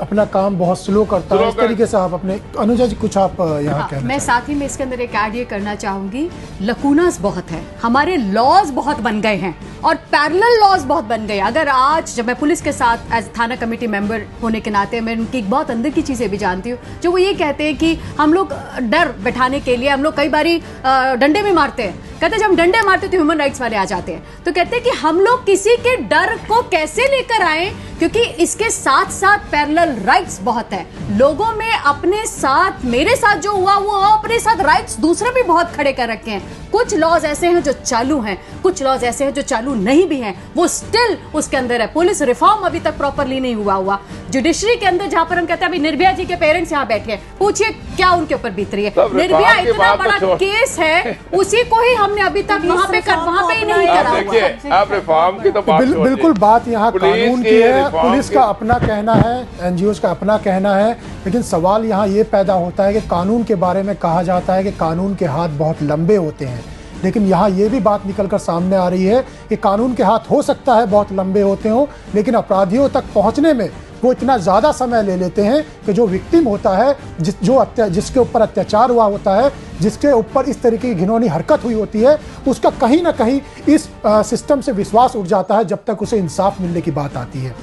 अपना काम बहुत स्लो करता है। इस तरीके से आप अपने अनुजा जी कुछ आप यहाँ कहना मैं साथ ही में इसके अंदर एक ऐड ये करना चाहूंगी, लकूनास बहुत है, हमारे लॉज बहुत बन गए हैं और पैरेलल लॉज बहुत बन गए। अगर आज जब मैं पुलिस के साथ एज थाना कमेटी मेंबर होने के नाते मैं उनकी बहुत अंदर की चीजें भी जानती हूँ, जो वो ये कहते हैं कि हम लोग डर बैठाने के लिए हम लोग कई बारी डंडे भी मारते हैं। कहते हैं जब हम डंडे मारते तो ह्यूमन राइट्स वाले आ जाते हैं, तो कहते हैं कि हम लोग किसी के डर को कैसे लेकर आए, क्योंकि इसके साथ साथ पैरेलल राइट्स बहुत है लोगों में। अपने साथ मेरे साथ जो हुआ वो अपने साथ राइट्स दूसरे भी बहुत खड़े कर रखे हैं। कुछ लॉज ऐसे हैं जो चालू हैं, कुछ लॉज ऐसे हैं जो चालू नहीं भी हैं, वो स्टिल उसके अंदर है। पुलिस रिफॉर्म अभी तक प्रॉपरली नहीं हुआ। जुडिशरी के अंदर जहां पर हम कहते हैं अभी निर्भया जी के पेरेंट्स यहाँ बैठे हैं, पूछिए क्या उनके ऊपर बीत रही है। निर्भया इतना बड़ा केस है, उसी को ही हमने अभी तक वहां पे ही नहीं करा हुआ। आप रिफॉर्म की तो बात बिल्कुल बात यहाँ कानून की है, पुलिस का अपना कहना है, एनजीओ का अपना कहना है, लेकिन सवाल यहाँ ये पैदा होता है कि कानून के बारे में कहा जाता है कि कानून के हाथ बहुत लंबे होते हैं, लेकिन यहाँ ये भी बात निकलकर सामने आ रही है कि कानून के हाथ हो सकता है बहुत लंबे होते हों, लेकिन अपराधियों तक पहुँचने में वो इतना ज़्यादा समय ले लेते हैं कि जो विक्टिम होता है, जिसके ऊपर अत्याचार हुआ होता है, जिसके ऊपर इस तरीके की घिनौनी हरकत हुई होती है, उसका कहीं ना कहीं इस सिस्टम से विश्वास उठ जाता है जब तक उसे इंसाफ मिलने की बात आती है।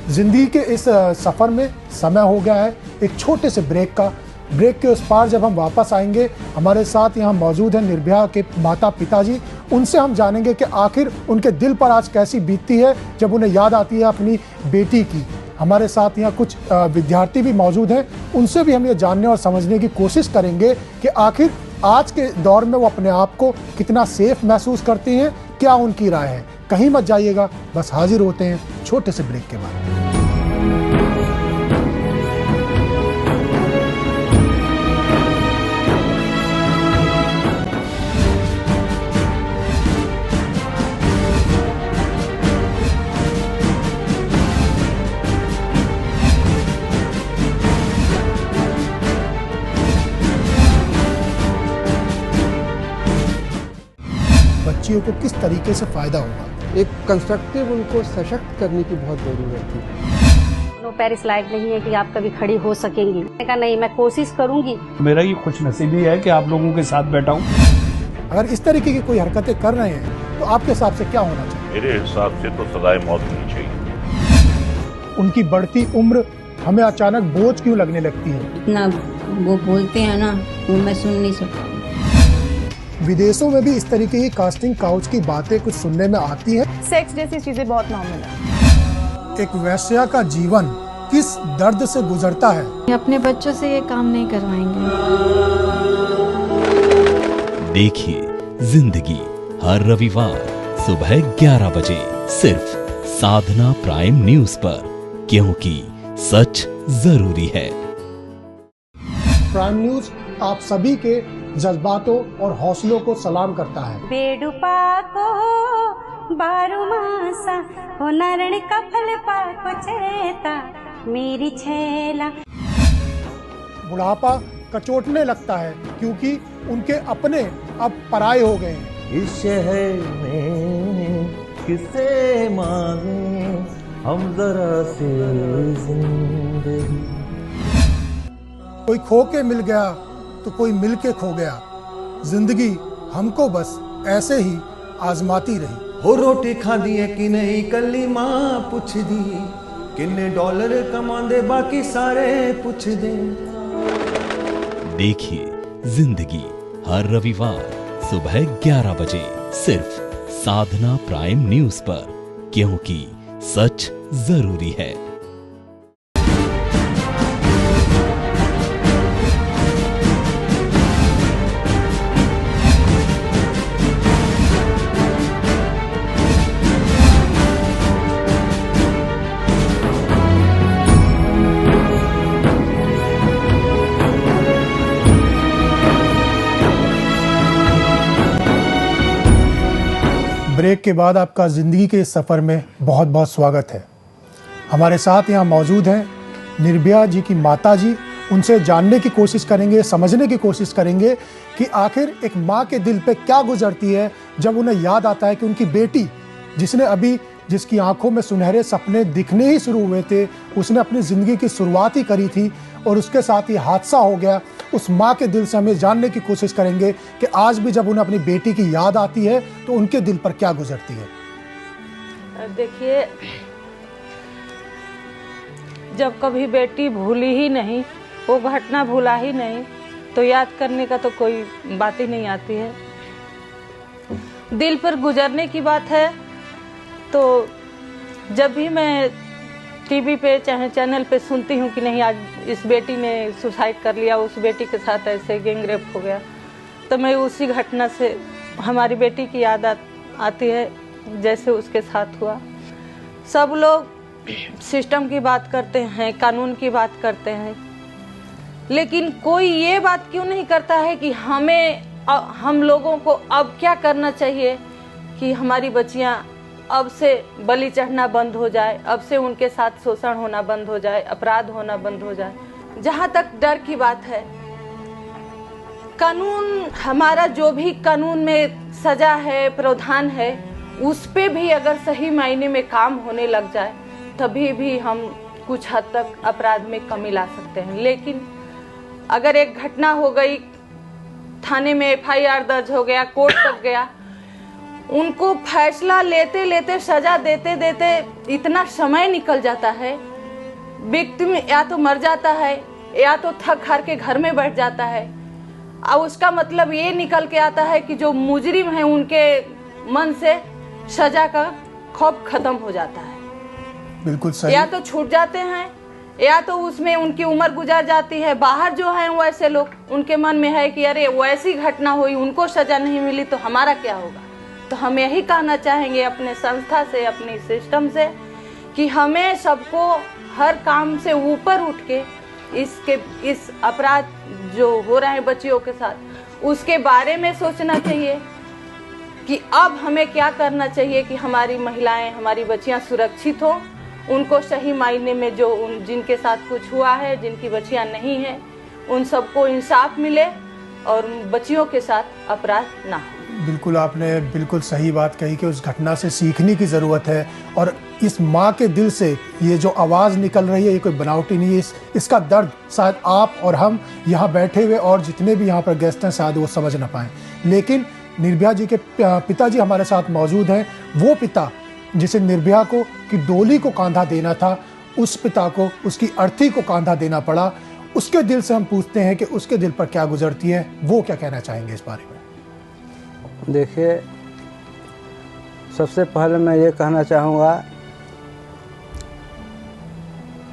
ज़िंदगी के इस सफ़र में समय हो गया है एक छोटे से ब्रेक का। ब्रेक के उस पार जब हम वापस आएंगे, हमारे साथ यहाँ मौजूद हैं निर्भया के माता पिताजी। उनसे हम जानेंगे कि आखिर उनके दिल पर आज कैसी बीतती है जब उन्हें याद आती है अपनी बेटी की। हमारे साथ यहाँ कुछ विद्यार्थी भी मौजूद हैं, उनसे भी हम ये जानने और समझने की कोशिश करेंगे कि आखिर आज के दौर में वो अपने आप को कितना सेफ महसूस करती हैं, क्या उनकी राय है। कहीं मत जाइएगा, बस हाजिर होते हैं छोटे से ब्रेक के बाद। बच्चियों को किस तरीके से फायदा होगा, एक कंस्ट्रक्टिव उनको सशक्त करने की बहुत जरूरत है। नो पैर इस लायक नहीं है कि आप कभी खड़ी हो सकेंगी। मैंने कहा नहीं, मैं कोशिश करूंगी। मेरा ये खुशनसीबी है कि आप लोगों के साथ बैठा हूँ। अगर इस तरीके की कोई हरकतें कर रहे हैं तो आपके हिसाब से क्या होना चाहिए? मेरे हिसाब से तो सजाए मौत होनी चाहिए। उनकी बढ़ती उम्र हमें अचानक बोझ क्यों लगने लगती है? इतना वो बोलते हैं ना, वो मैं सुन नहीं सकता। विदेशों में भी इस तरीके की कास्टिंग काउच की बातें कुछ सुनने में आती है। सेक्स जैसी चीजें बहुत नॉर्मल है। एक वेश्या का जीवन किस दर्द से गुजरता है। अपने बच्चों से ये काम नहीं करवाएंगे। देखिए जिंदगी हर रविवार सुबह 11 बजे सिर्फ साधना प्राइम न्यूज पर, क्योंकि सच जरूरी है। प्राइम न्यूज आप सभी के जज्बातों और हौसलों को सलाम करता है। बेडुपा को बारू मासा हो नारण का फल पाको चेता मेरी छेला। बुढ़ापा कचोटने लगता है क्योंकि उनके अपने अब पराये हो गए हैं। इस शहर में किसे मांगे हम जरा से जिंदगी। कोई खो के मिल गया तो कोई मिल के खो गया, जिंदगी हमको बस ऐसे ही आजमाती रही। हो रोटी खादी है कि नहीं कली मां पूछ दी, किन्ने डॉलर कमांदे बाकी सारे पूछ दे। देखिए जिंदगी हर रविवार सुबह 11 बजे सिर्फ साधना प्राइम न्यूज पर, क्योंकि सच जरूरी है। ब्रेक के बाद आपका ज़िंदगी के इस सफ़र में बहुत बहुत स्वागत है। हमारे साथ यहाँ मौजूद हैं निर्भया जी की माता जी। उनसे जानने की कोशिश करेंगे, समझने की कोशिश करेंगे कि आखिर एक माँ के दिल पे क्या गुजरती है जब उन्हें याद आता है कि उनकी बेटी जिसकी आंखों में सुनहरे सपने दिखने ही शुरू हुए थे, उसने अपनी ज़िंदगी की शुरुआत ही करी थी और उसके साथ ही हादसा हो गया। उस माँ के दिल से हमें जानने की कोशिश करेंगे कि आज भी जब उन्हें अपनी बेटी की याद आती है तो उनके दिल पर क्या गुजरती है। देखिए, जब कभी बेटी भूली ही नहीं, वो घटना भूला ही नहीं, तो याद करने का तो कोई बात ही नहीं आती है। दिल पर गुजरने की बात है तो जब भी मैं टीवी पे चाहे चैनल पे सुनती हूँ कि नहीं आज इस बेटी ने सुसाइड कर लिया, उस बेटी के साथ ऐसे गैंगरेप हो गया, तो मैं उसी घटना से हमारी बेटी की याद आती है जैसे उसके साथ हुआ। सब लोग सिस्टम की बात करते हैं, कानून की बात करते हैं, लेकिन कोई ये बात क्यों नहीं करता है कि हम लोगों को अब क्या करना चाहिए कि हमारी बच्चियां अब से बलि चढ़ना बंद हो जाए, अब से उनके साथ शोषण होना बंद हो जाए, अपराध होना बंद हो जाए। जहाँ तक डर की बात है, कानून हमारा जो भी कानून में सजा है, प्रावधान है, उस पे भी अगर सही मायने में काम होने लग जाए तभी भी हम कुछ हद तक अपराध में कमी ला सकते हैं। लेकिन अगर एक घटना हो गई, थाने में FIR दर्ज हो गया, कोर्ट तक गया, उनको फैसला लेते लेते सजा देते देते इतना समय निकल जाता है, विक्टिम या तो मर जाता है या तो थक हार के घर में बैठ जाता है। और उसका मतलब ये निकल के आता है कि जो मुजरिम है उनके मन से सजा का खौफ खत्म हो जाता है। बिल्कुल सही। या तो छूट जाते हैं या तो उसमें उनकी उम्र गुजार जाती है। बाहर जो है वैसे लोग, उनके मन में है कि अरे वैसी घटना हुई, उनको सजा नहीं मिली तो हमारा क्या होगा। तो हम यही कहना चाहेंगे अपने संस्था से, अपने सिस्टम से, कि हमें सबको हर काम से ऊपर उठ के इस अपराध जो हो रहे हैं बच्चियों के साथ, उसके बारे में सोचना चाहिए कि अब हमें क्या करना चाहिए कि हमारी महिलाएं, हमारी बच्चियां सुरक्षित हों, उनको सही मायने में जो जिनके साथ कुछ हुआ है, जिनकी बच्चियां नहीं हैं, उन सबको इंसाफ मिले और बच्चियों के साथ अपराध ना हो। बिल्कुल, आपने बिल्कुल सही बात कही कि उस घटना से सीखने की ज़रूरत है और इस माँ के दिल से ये जो आवाज़ निकल रही है ये कोई बनावटी नहीं है। इसका दर्द शायद आप और हम यहाँ बैठे हुए और जितने भी यहाँ पर गेस्ट हैं शायद वो समझ ना पाएँ। लेकिन निर्भया जी के पिताजी हमारे साथ मौजूद हैं। वो पिता जिसे निर्भया को की डोली को कांधा देना था, उस पिता को उसकी अर्थी को कांधा देना पड़ा। उसके दिल से हम पूछते हैं कि उसके दिल पर क्या गुजरती है, वो क्या कहना चाहेंगे इस बारे में। देखिए, सबसे पहले मैं ये कहना चाहूँगा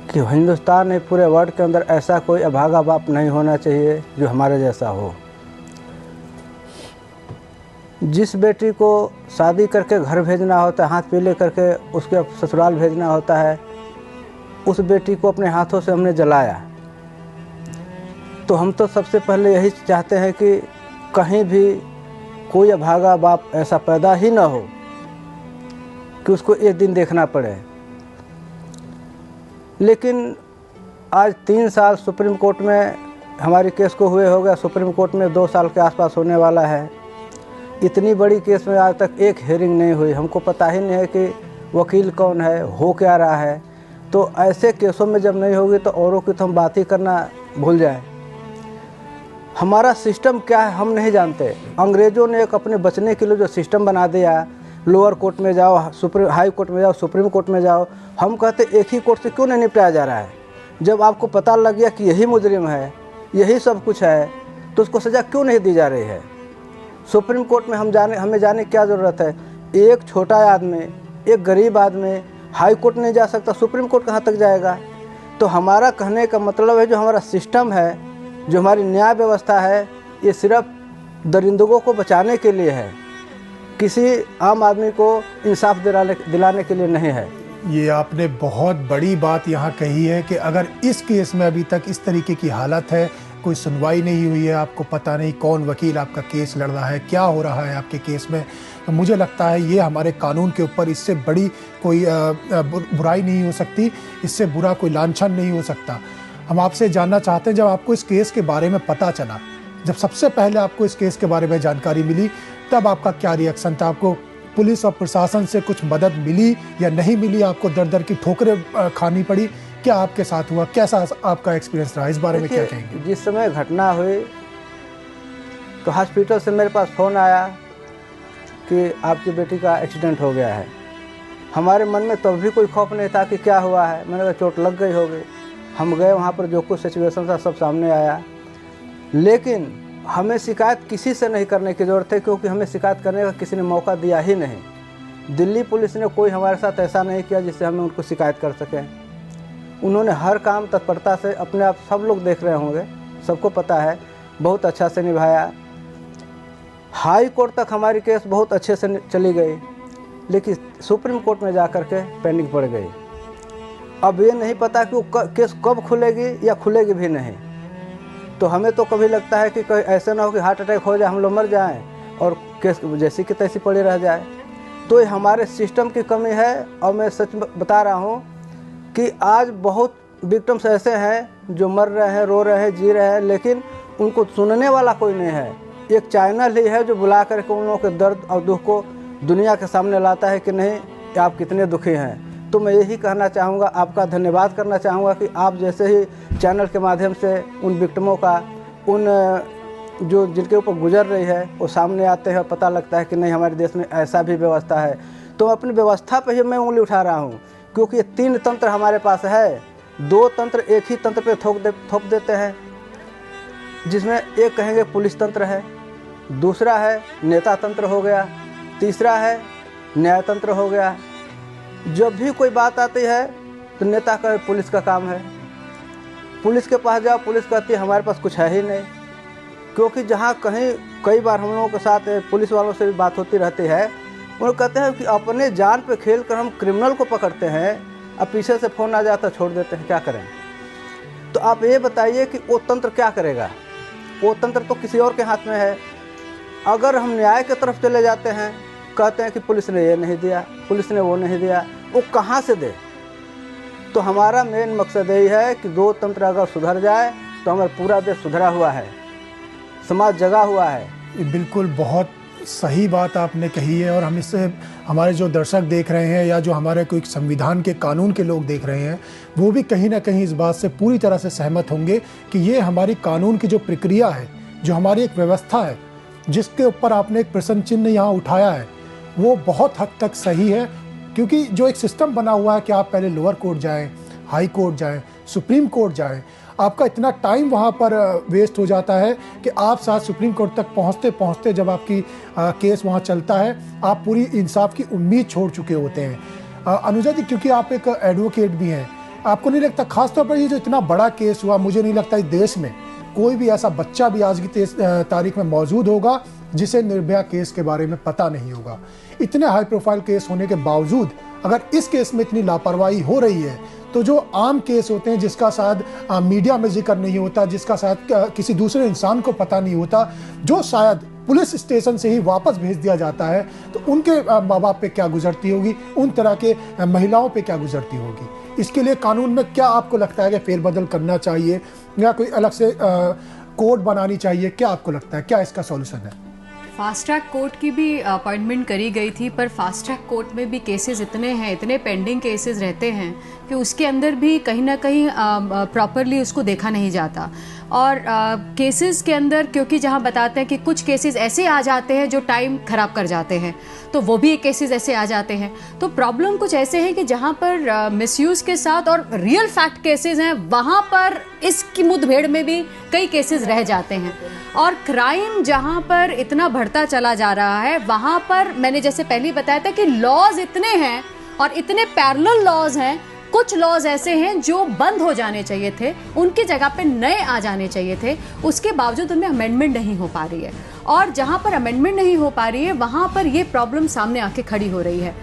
कि हिंदुस्तान में पूरे वर्ल्ड के अंदर ऐसा कोई अभागा बाप नहीं होना चाहिए जो हमारे जैसा हो। जिस बेटी को शादी करके घर भेजना होता है, हाथ पीले करके उसके ससुराल भेजना होता है, उस बेटी को अपने हाथों से हमने जलाया। तो हम तो सबसे पहले यही चाहते हैं कि कहीं भी कोई अभागा बाप ऐसा पैदा ही ना हो कि उसको एक दिन देखना पड़े। लेकिन आज 3 साल सुप्रीम कोर्ट में हमारी केस को हुए हो गया, सुप्रीम कोर्ट में 2 साल के आसपास होने वाला है। इतनी बड़ी केस में आज तक एक हेयरिंग नहीं हुई। हमको पता ही नहीं है कि वकील कौन है, हो क्या रहा है। तो ऐसे केसों में जब नहीं होगी तो औरों की तो हम बात ही करना भूल जाएं। हमारा सिस्टम क्या है हम नहीं जानते। अंग्रेज़ों ने एक अपने बचने के लिए जो सिस्टम बना दिया, लोअर कोर्ट में जाओ, हाई कोर्ट में जाओ, सुप्रीम कोर्ट में जाओ। हम कहते एक ही कोर्ट से क्यों नहीं निपटाया जा रहा है। जब आपको पता लग गया कि यही मुजरिम है, यही सब कुछ है, तो उसको सज़ा क्यों नहीं दी जा रही है। सुप्रीम कोर्ट में हमें जाने की क्या ज़रूरत है। एक छोटा आदमी, एक गरीब आदमी हाई कोर्ट नहीं जा सकता, सुप्रीम कोर्ट कहाँ तक जाएगा। तो हमारा कहने का मतलब है जो हमारा सिस्टम है, जो हमारी न्याय व्यवस्था है, ये सिर्फ दरिंदों को बचाने के लिए है, किसी आम आदमी को इंसाफ दिलाने के लिए नहीं है। ये आपने बहुत बड़ी बात यहाँ कही है कि अगर इस केस में अभी तक इस तरीके की हालत है, कोई सुनवाई नहीं हुई है, आपको पता नहीं कौन वकील आपका केस लड़ रहा है, क्या हो रहा है आपके केस में। तो मुझे लगता है ये हमारे कानून के ऊपर इससे बड़ी कोई बुराई नहीं हो सकती, इससे बुरा कोई लांछन नहीं हो सकता। हम आपसे जानना चाहते हैं, जब आपको इस केस के बारे में पता चला, जब सबसे पहले आपको इस केस के बारे में जानकारी मिली, तब आपका क्या रिएक्शन था? आपको पुलिस और प्रशासन से कुछ मदद मिली या नहीं मिली? आपको दर दर की ठोकरें खानी पड़ी? क्या आपके साथ हुआ? कैसा आपका एक्सपीरियंस रहा? इस बारे में क्या कहेंगे? जिस समय घटना हुई तो हॉस्पिटल से मेरे पास फ़ोन आया कि आपकी बेटी का एक्सीडेंट हो गया है। हमारे मन में तब भी कोई खौफ नहीं था कि क्या हुआ है। मैंने कहा चोट लग गई होगी। हम गए वहाँ पर, जो कुछ सिचुएशन था सब सामने आया, लेकिन हमें शिकायत किसी से नहीं करने की ज़रूरत है, क्योंकि हमें शिकायत करने का किसी ने मौका दिया ही नहीं। दिल्ली पुलिस ने कोई हमारे साथ ऐसा नहीं किया जिससे हमें उनको शिकायत कर सकें। उन्होंने हर काम तत्परता से, अपने आप सब लोग देख रहे होंगे, सबको पता है, बहुत अच्छा से निभाया। हाई कोर्ट तक हमारी केस बहुत अच्छे से चली गई, लेकिन सुप्रीम कोर्ट में जा कर के पेंडिंग पड़ गई। अब ये नहीं पता कि वो केस कब खुलेगी या खुलेगी भी नहीं। तो हमें तो कभी लगता है कि कहीं ऐसा ना हो कि हार्ट अटैक हो जाए, हम लोग मर जाएं और केस जैसी की तैसी पड़ी रह जाए। तो ये हमारे सिस्टम की कमी है। और मैं सच बता रहा हूँ कि आज बहुत विक्टिम्स ऐसे हैं जो मर रहे हैं, रो रहे हैं, जी रहे हैं, लेकिन उनको सुनने वाला कोई नहीं है। एक चैनल ही है जो बुला करके उन लोगों के दर्द और दुख को दुनिया के सामने लाता है कि नहीं आप कितने दुखी हैं। तो मैं यही कहना चाहूँगा, आपका धन्यवाद करना चाहूँगा कि आप जैसे ही चैनल के माध्यम से उन विक्टिमों का, उन जो जिनके ऊपर गुजर रही है, वो सामने आते हैं, पता लगता है कि नहीं हमारे देश में ऐसा भी व्यवस्था है। तो अपनी व्यवस्था पर ही मैं उंगली उठा रहा हूँ, क्योंकि ये 3 तंत्र हमारे पास है। 2 तंत्र एक ही तंत्र पे थोप देते हैं, जिसमें एक कहेंगे पुलिस तंत्र है, दूसरा है नेता तंत्र हो गया, तीसरा है न्याय तंत्र हो गया। जब भी कोई बात आती है तो नेता कहे पुलिस का काम है, पुलिस के पास जाओ, पुलिस कहती है हमारे पास कुछ है ही नहीं। क्योंकि जहाँ कहीं कई बार हम लोगों के साथ पुलिस वालों से भी बात होती रहती है, वो कहते हैं कि अपने जान पे खेल कर हम क्रिमिनल को पकड़ते हैं, अब पीछे से फ़ोन आ जाता छोड़ देते हैं, क्या करें। तो आप ये बताइए कि वो तंत्र क्या करेगा? वो तंत्र तो किसी और के हाथ में है। अगर हम न्याय की तरफ चले जाते हैं, कहते हैं कि पुलिस ने ये नहीं दिया, पुलिस ने वो नहीं दिया, वो कहाँ से दे? तो हमारा मेन मकसद यही है कि 2 तंत्र अगर सुधर जाए तो हमारा पूरा देश सुधरा हुआ है, समाज जगा हुआ है। बिल्कुल, बहुत सही बात आपने कही है। और हम इससे हमारे जो दर्शक देख रहे हैं या जो हमारे कोई संविधान के कानून के लोग देख रहे हैं, वो भी कहीं ना कहीं इस बात से पूरी तरह से सहमत होंगे कि ये हमारी कानून की जो प्रक्रिया है, जो हमारी एक व्यवस्था है, जिसके ऊपर आपने एक प्रश्न चिन्ह यहाँ उठाया है, वो बहुत हद तक सही है। क्योंकि जो एक सिस्टम बना हुआ है कि आप पहले लोअर कोर्ट जाएं, हाई कोर्ट जाएं, सुप्रीम कोर्ट जाएं, आपका इतना टाइम वहाँ पर वेस्ट हो जाता है कि आप साथ सुप्रीम कोर्ट तक पहुँचते पहुँचते जब आपकी केस वहाँ चलता है, आप पूरी इंसाफ की उम्मीद छोड़ चुके होते हैं। अनुजा जी, क्योंकि आप एक एडवोकेट भी हैं, आपको नहीं लगता खासतौर पर ये जो इतना बड़ा केस हुआ, मुझे नहीं लगता इस देश में कोई भी ऐसा बच्चा भी आज की तारीख में मौजूद होगा जिसे निर्भया केस के बारे में पता नहीं होगा। इतने हाई प्रोफाइल केस होने के बावजूद अगर इस केस में इतनी लापरवाही हो रही है, तो जो आम केस होते हैं जिसका शायद मीडिया में जिक्र नहीं होता, जिसका शायद किसी दूसरे इंसान को पता नहीं होता, जो शायद पुलिस स्टेशन से ही वापस भेज दिया जाता है, तो उनके माँ बाप पे क्या गुजरती होगी, उन तरह के महिलाओं पे क्या गुजरती होगी। इसके लिए कानून में क्या आपको लगता है कि फेरबदल करना चाहिए या कोई अलग से कोड बनानी चाहिए? क्या आपको लगता है, क्या इसका सॉल्यूशन है? फास्ट ट्रैक कोर्ट की भी अपॉइंटमेंट करी गई थी, पर फास्ट ट्रैक कोर्ट में भी केसेस इतने हैं, इतने पेंडिंग केसेस रहते हैं कि उसके अंदर भी कहीं ना कहीं प्रॉपरली उसको देखा नहीं जाता। और केसेस के अंदर, क्योंकि जहाँ बताते हैं कि कुछ केसेस ऐसे आ जाते हैं जो टाइम ख़राब कर जाते हैं, तो वो भी केसेस ऐसे आ जाते हैं। तो प्रॉब्लम कुछ ऐसे है कि जहाँ पर मिसयूज़ के साथ और रियल फैक्ट केसेस हैं, वहाँ पर इसकी मुठभेड़ में भी कई केसेस रह जाते हैं। और क्राइम जहाँ पर इतना बढ़ता चला जा रहा है, वहाँ पर मैंने जैसे पहले बताया था कि लॉज इतने हैं और इतने पैरेलल लॉज हैं, कुछ लॉज ऐसे हैं जो बंद हो जाने चाहिए थे, उनकी जगह पे नए आ जाने चाहिए थे, उसके बावजूद उनमें अमेंडमेंट नहीं हो पा रही है। और जहां पर अमेंडमेंट नहीं हो पा रही है वहां पर ये प्रॉब्लम सामने आके खड़ी हो रही है।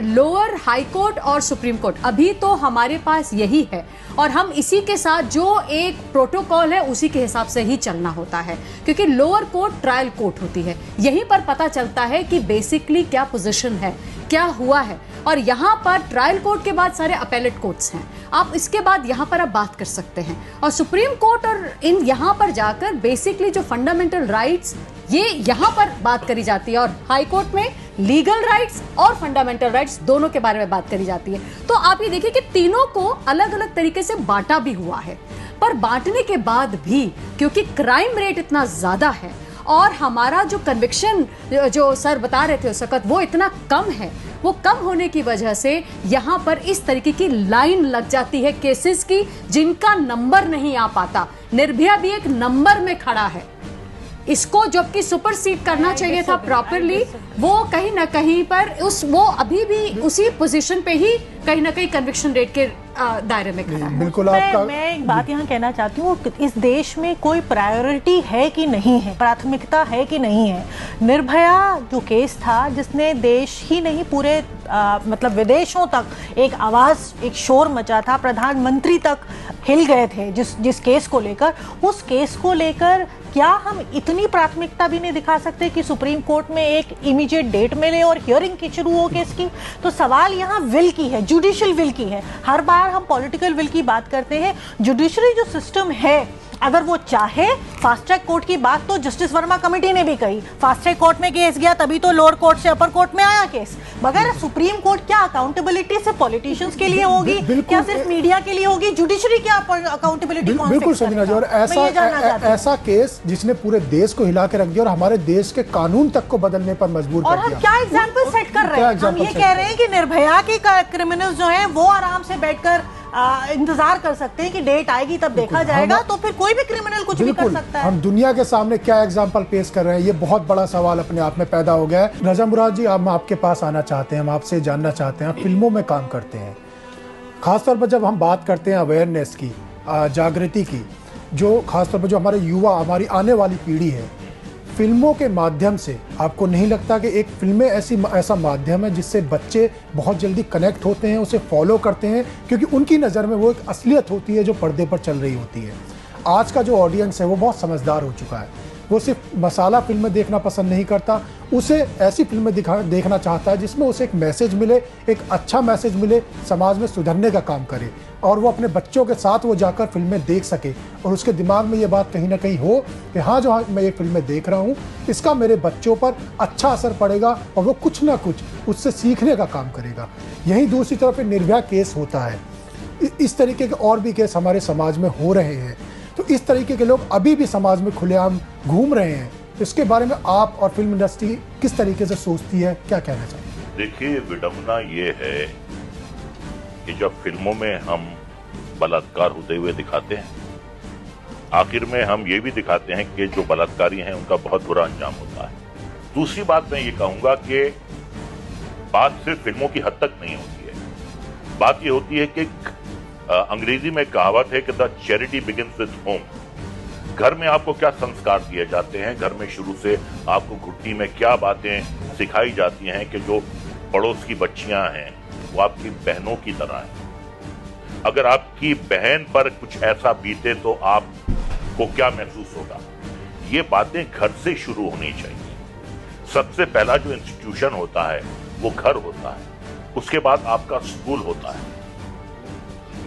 लोअर हाई कोर्ट और सुप्रीम कोर्ट अभी तो हमारे पास यही है और हम इसी के साथ जो एक प्रोटोकॉल है उसी के हिसाब से ही चलना होता है, क्योंकि लोअर कोर्ट ट्रायल कोर्ट होती है। यहीं पर पता चलता है कि बेसिकली क्या पोजीशन है, क्या हुआ है। और यहाँ पर ट्रायल कोर्ट के बाद सारे अपेलेट कोर्ट्स हैं, आप इसके बाद यहाँ पर आप बात कर सकते हैं। और सुप्रीम कोर्ट और इन यहाँ पर जाकर बेसिकली जो फंडामेंटल राइट्स ये यहाँ पर बात करी जाती है, और हाई कोर्ट में लीगल राइट्स और फंडामेंटल राइट्स दोनों के बारे में बात करी जाती है। तो आप ये देखिए कि तीनों को अलग अलग तरीके से बांटा भी हुआ है, पर बांटने के बाद भी क्योंकि क्राइम रेट इतना ज्यादा है और हमारा जो कन्विक्शन जो सर बता रहे थे उस वक्त वो इतना कम है, वो कम होने की वजह से यहाँ पर इस तरीके की लाइन लग जाती है केसेस की जिनका नंबर नहीं आ पाता। निर्भया भी एक नंबर में खड़ा है, इसको जबकि सुपरसीड करना चाहिए था प्रॉपरली, वो कहीं ना कहीं पर वो अभी भी उसी पोजीशन पे ही कहीं ना कहीं कन्विक्शन रेट के दायरे में खड़ा है। बिल्कुल मैं एक बात यहाँ कहना चाहती हूँ, इस देश में कोई प्रायोरिटी है कि नहीं है, प्राथमिकता है कि नहीं है। निर्भया जो केस था जिसने देश ही नहीं पूरे मतलब विदेशों तक एक आवाज, एक शोर मचा था, प्रधानमंत्री तक हिल गए थे जिस केस को लेकर, उस केस को लेकर क्या हम इतनी प्राथमिकता भी नहीं दिखा सकते कि सुप्रीम कोर्ट में एक इमीडिएट डेट मिले और हियरिंग की शुरू हो केस की? तो सवाल यहाँ विल की है, जुडिशियल विल की है। हर बार हम पॉलिटिकल विल की बात करते हैं। जुडिशरी जो सिस्टम है अगर वो चाहे, फास्ट ट्रैक कोर्ट की बात तो जस्टिस वर्मा कमेटी ने भी कही, फास्ट ट्रैक कोर्ट में केस गया तभी तो लोअर कोर्ट से अपर कोर्ट में आया केस। मगर सुप्रीम कोर्ट क्या अकाउंटेबिलिटी से पॉलिटिशियंस के लिए होगी, क्या सिर्फ मीडिया के लिए होगी? जुडिशरी क्या अकाउंटेबिलिटी? बिल्कुल संजना जी, और ऐसा केस जिसने पूरे देश को हिला के रख दिया और हमारे देश के कानून तक को बदलने पर मजबूर कर दिया। और हम क्या एग्जाम्पल सेट कर रहे हैं? हम ये कह रहे हैं कि निर्भया के क्रिमिनल्स जो हैं वो आराम से बैठकर इंतजार कर सकते हैं कि डेट आएगी तब देखा जाएगा, तो फिर कोई भी क्रिमिनल कुछ भी कर सकता है। हम दुनिया के सामने क्या एग्जाम्पल पेश कर रहे हैं, ये बहुत बड़ा सवाल अपने आप में पैदा हो गया है। रजा मुराद जी, हम आपके पास आना चाहते हैं, हम आपसे जानना चाहते हैं, फिल्मों में काम करते हैं, खासतौर पर जब हम बात करते हैं अवेयरनेस की, जागृति की, जो खासतौर पर जो हमारे युवा, हमारी आने वाली पीढ़ी है, फिल्मों के माध्यम से आपको नहीं लगता कि एक फिल्में ऐसा माध्यम है जिससे बच्चे बहुत जल्दी कनेक्ट होते हैं, उसे फॉलो करते हैं, क्योंकि उनकी नज़र में वो एक असलियत होती है जो पर्दे पर चल रही होती है। आज का जो ऑडियंस है वो बहुत समझदार हो चुका है, वो सिर्फ मसाला फिल्में देखना पसंद नहीं करता, उसे ऐसी फिल्में देखना चाहता है जिसमें उसे एक मैसेज मिले, एक अच्छा मैसेज मिले, समाज में सुधरने का काम करे, और वो अपने बच्चों के साथ वो जाकर फिल्में देख सके और उसके दिमाग में ये बात कहीं ना कहीं हो कि हाँ, जो मैं ये फिल्में देख रहा हूँ इसका मेरे बच्चों पर अच्छा असर पड़ेगा और वो कुछ ना कुछ उससे सीखने का काम करेगा। यहीं दूसरी तरफ निर्भया केस होता है, इस तरीके के और भी केस हमारे समाज में हो रहे हैं, तो इस तरीके के लोग अभी भी समाज में खुलेआम घूम रहे हैं। इसके बारे में आप और फिल्म इंडस्ट्री किस तरीके से सोचती है, क्या कहना चाहिए? देखिए, विडंबना ये है कि जब फिल्मों में हम बलात्कार होते हुए दिखाते हैं, आखिर में हम ये भी दिखाते हैं कि जो बलात्कारी हैं उनका बहुत बुरा अंजाम होता है। दूसरी बात मैं ये कहूंगा कि बात सिर्फ फिल्मों की हद तक नहीं होती है, बात ये होती है कि अंग्रेजी में कहावत है कि the charity begins with home. घर में आपको क्या संस्कार दिए जाते हैं, घर में शुरू से आपको घुट्टी में क्या बातें सिखाई जाती हैं कि जो पड़ोस की बच्चियां हैं वो आपकी बहनों की तरह हैं। अगर आपकी बहन पर कुछ ऐसा बीते तो आपको क्या महसूस होगा? ये बातें घर से शुरू होनी चाहिए। सबसे पहला जो इंस्टीट्यूशन होता है वो घर होता है, उसके बाद आपका स्कूल होता है।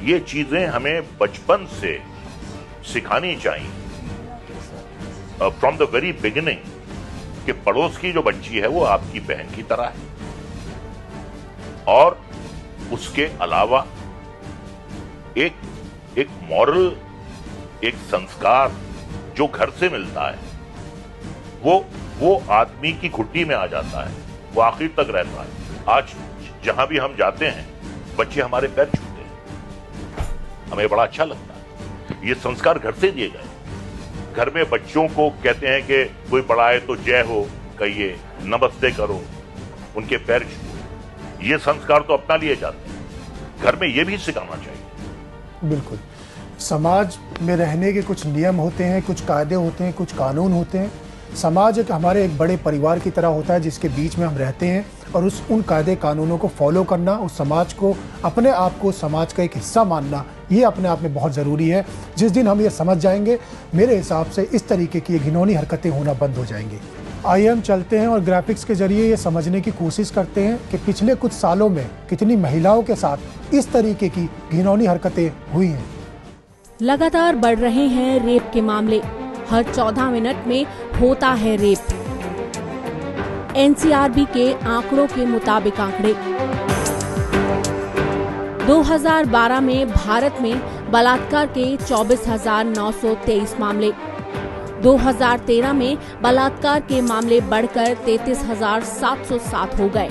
ये चीजें हमें बचपन से सिखानी चाहिए, फ्रॉम द वेरी बिगिनिंग, कि पड़ोस की जो बच्ची है वो आपकी बहन की तरह है। और उसके अलावा एक मॉरल, एक संस्कार जो घर से मिलता है वो आदमी की घुट्टी में आ जाता है, वो आखिर तक रहता है। आज जहां भी हम जाते हैं बच्चे हमारे पैर छूते हैं, हमें बड़ा अच्छा लगता है। ये संस्कार घर से दिए गए। घर में बच्चों को कहते हैं कि कोई बड़ा है तो जय हो कहिए, नमस्ते करो, उनके पैर छुओ। ये संस्कार तो अपना लिए जाते हैं। घर में ये भी सिखाना चाहिए। बिल्कुल, समाज में रहने के कुछ नियम होते हैं, कुछ कायदे होते हैं, कुछ कानून होते हैं। समाज हमारे एक बड़े परिवार की तरह होता है जिसके बीच में हम रहते हैं, और उन कायदे कानूनों को फॉलो करना, उस समाज को, अपने आप को समाज का एक हिस्सा मानना, ये अपने आप में बहुत ज़रूरी है। जिस दिन हम ये समझ जाएंगे, मेरे हिसाब से इस तरीके की घिनौनी हरकतें होना बंद हो जाएंगी। आइए हम चलते हैं और ग्राफिक्स के जरिए ये समझने की कोशिश करते हैं कि पिछले कुछ सालों में कितनी महिलाओं के साथ इस तरीके की घिनौनी हरकतें हुई हैं। लगातार बढ़ रहे हैं रेप के मामले, हर 14 मिनट में होता है रेप। एनसीआरबी के आंकड़ों के मुताबिक आंकड़े 2012 में भारत में बलात्कार के 24,923 मामले, 2013 में बलात्कार के मामले बढ़कर 33,707 हो गए।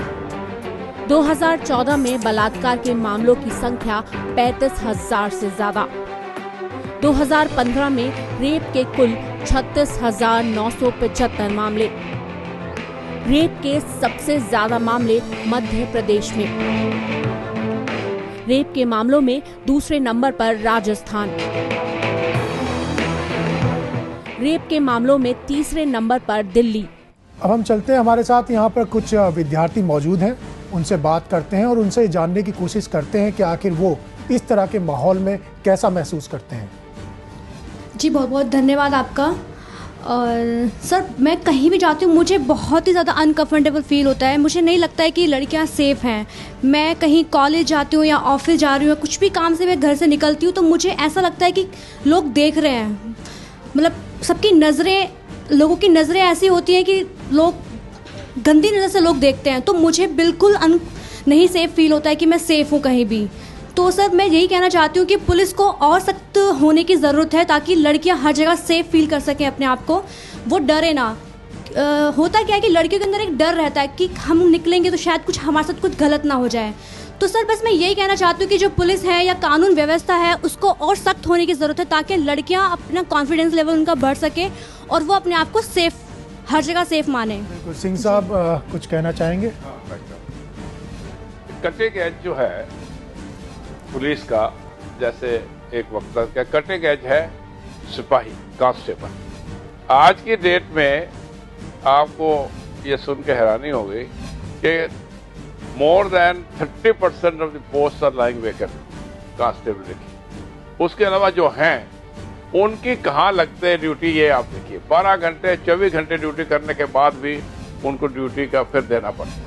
2014 में बलात्कार के मामलों की संख्या 35,000 से ज्यादा। 2015 में रेप के कुल 36,975 मामले। रेप के सबसे ज्यादा मामले मध्य प्रदेश में। रेप के मामलों में दूसरे नंबर पर राजस्थान। रेप के मामलों में तीसरे नंबर पर दिल्ली। अब हम चलते हैं, हमारे साथ यहाँ पर कुछ विद्यार्थी मौजूद हैं, उनसे बात करते हैं और उनसे जानने की कोशिश करते हैं कि आखिर वो इस तरह के माहौल में कैसा महसूस करते हैं। जी बहुत बहुत धन्यवाद आपका। और सर, मैं कहीं भी जाती हूँ मुझे बहुत ही ज़्यादा अनकम्फर्टेबल फील होता है। मुझे नहीं लगता है कि लड़कियाँ सेफ़ हैं। मैं कहीं कॉलेज जाती हूँ या ऑफिस जा रही हूँ, कुछ भी काम से मैं घर से निकलती हूँ तो मुझे ऐसा लगता है कि लोग देख रहे हैं। मतलब सबकी नज़रें, लोगों की नज़रें ऐसी होती हैं कि लोग गंदी नज़र से लोग देखते हैं। तो मुझे बिल्कुल नहीं सेफ़ फील होता है कि मैं सेफ़ हूँ कहीं भी। तो सर, मैं यही कहना चाहती हूँ कि पुलिस को और सख्त होने की ज़रूरत है ताकि लड़कियाँ हर जगह सेफ़ फील कर सकें अपने आप को, वो डरे ना। होता क्या है कि लड़कियों के अंदर एक डर रहता है कि हम निकलेंगे तो शायद कुछ हमारे साथ कुछ गलत ना हो जाए। तो सर, बस मैं यही कहना चाहती हूँ कि जो पुलिस है या कानून व्यवस्था है उसको और सख्त होने की ज़रूरत है ताकि लड़कियाँ अपना कॉन्फिडेंस लेवल उनका बढ़ सके और वो अपने आप को सेफ़, हर जगह सेफ़ माने। सिंह साहब कुछ कहना चाहेंगे? कटिंग एज जो है पुलिस का, जैसे एक वक्त का कटिंग एज है सिपाही, कांस्टेबल। आज की डेट में आपको ये सुन के हैरानी होगी कि more than 30% of the post are lying vacant constable की। उसके अलावा जो हैं उनकी कहाँ लगते हैं ड्यूटी, ये आप देखिए। 12 घंटे 24 घंटे ड्यूटी करने के बाद भी उनको ड्यूटी का फिर देना पड़ता है,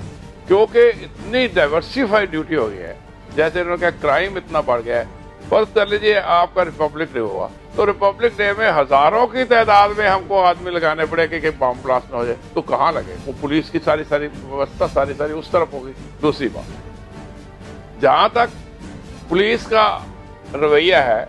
क्योंकि इतनी डाइवर्सिफाइड ड्यूटी हो गई है। जैसे उन्होंने कहा क्राइम इतना बढ़ गया है। फर्ज कर लीजिए आपका रिपब्लिक डे हुआ तो रिपब्लिक डे में हजारों की तादाद में हमको आदमी लगाने पड़े कि बम ब्लास्ट ना हो जाए, तो कहाँ लगे? वो पुलिस की सारी व्यवस्था सारी उस तरफ होगी। दूसरी बात, जहां तक पुलिस का रवैया है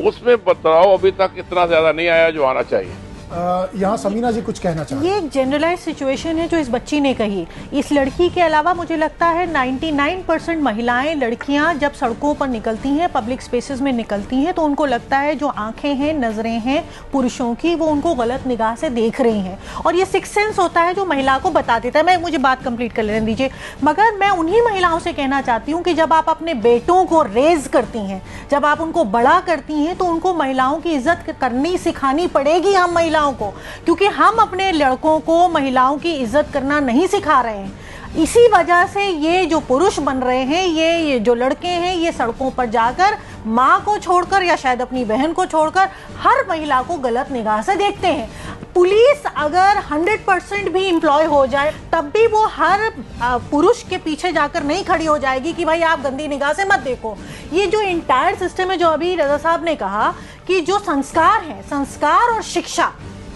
उसमें बदलाव अभी तक इतना ज्यादा नहीं आया जो आना चाहिए। यहाँ समीना जी कुछ कहना चाहते हैं। ये एक जनरलाइज सिचुएशन है जो इस बच्ची ने कही। इस लड़की के अलावा मुझे लगता है 99% महिलाएं, लड़कियां जब सड़कों पर निकलती हैं, पब्लिक स्पेसेस में निकलती हैं, तो उनको लगता है जो आंखें हैं, नज़रें हैं पुरुषों की, वो उनको गलत निगाह से देख रही हैं। और ये सिक्स सेंस होता है जो महिला को बता देता है। मुझे बात कंप्लीट कर लेने दीजिए। मगर मैं उन्हीं महिलाओं से कहना चाहती हूँ कि जब आप अपने बेटों को रेज करती हैं, जब आप उनको बड़ा करती हैं, तो उनको महिलाओं की इज्जत करनी सिखानी पड़ेगी हम महिलाओं को, क्योंकि हम अपने लड़कों को महिलाओं की इज्जत करना नहीं सिखा रहे हैं। इसी वजह से ये जो पुरुष बन रहे हैं, ये जो लड़के हैं, ये सड़कों पर जाकर माँ को छोड़कर या शायद अपनी बहन को छोड़कर हर महिला को गलत निगाह से देखते हैं। पुलिस अगर 100% भी एम्प्लॉय हो जाए तब भी वो हर पुरुष के पीछे जाकर नहीं खड़ी हो जाएगी कि भाई आप गंदी निगाह से मत देखो। ये जो इंटायर सिस्टम है, जो अभी रजा साहब ने कहा कि जो संस्कार है, संस्कार और शिक्षा,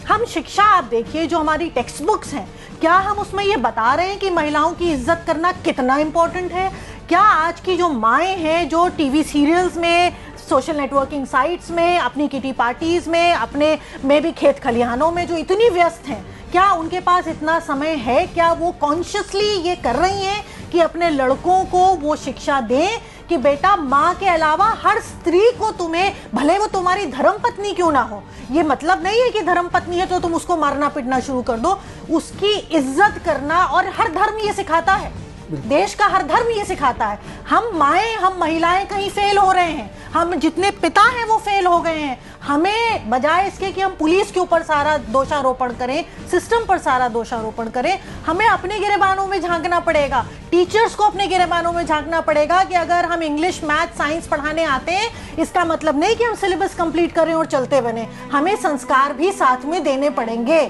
हम शिक्षा आप देखिए जो हमारी टेक्स्ट बुक्स हैं, क्या हम उसमें ये बता रहे हैं कि महिलाओं की इज्जत करना कितना इम्पोर्टेंट है? क्या आज की जो माएँ हैं जो टीवी सीरियल्स में, सोशल नेटवर्किंग साइट्स में, अपनी किटी पार्टीज में, अपने में भी खेत खलिहानों में जो इतनी व्यस्त हैं, क्या उनके पास इतना समय है? क्या वो कॉन्शियसली ये कर रही हैं कि अपने लड़कों को वो शिक्षा दें कि बेटा माँ के अलावा हर स्त्री को तुम्हें, भले वो तुम्हारी धर्म पत्नी क्यों ना हो, ये मतलब नहीं है कि धर्म पत्नी है तो तुम उसको मारना पीटना शुरू कर दो, उसकी इज्जत करना। और हर धर्म ये सिखाता है देश का हर धर्म ये सिखाता है। हम माएँ, हम महिलाएं कहीं फेल हो रहे हैं, हम जितने पिता हैं वो फेल हो गए हैं। हमें बजाय इसके कि हम पुलिस के ऊपर सारा दोषारोपण करें, सिस्टम पर सारा दोषारोपण करें, हमें अपने गिरेबानों में झांकना पड़ेगा। टीचर्स को अपने गिरेबानों में झांकना पड़ेगा कि अगर हम इंग्लिश, मैथ, साइंस पढ़ाने आते हैं, इसका मतलब नहीं कि हम सिलेबस कंप्लीट करें और चलते बने, हमें संस्कार भी साथ में देने पड़ेंगे।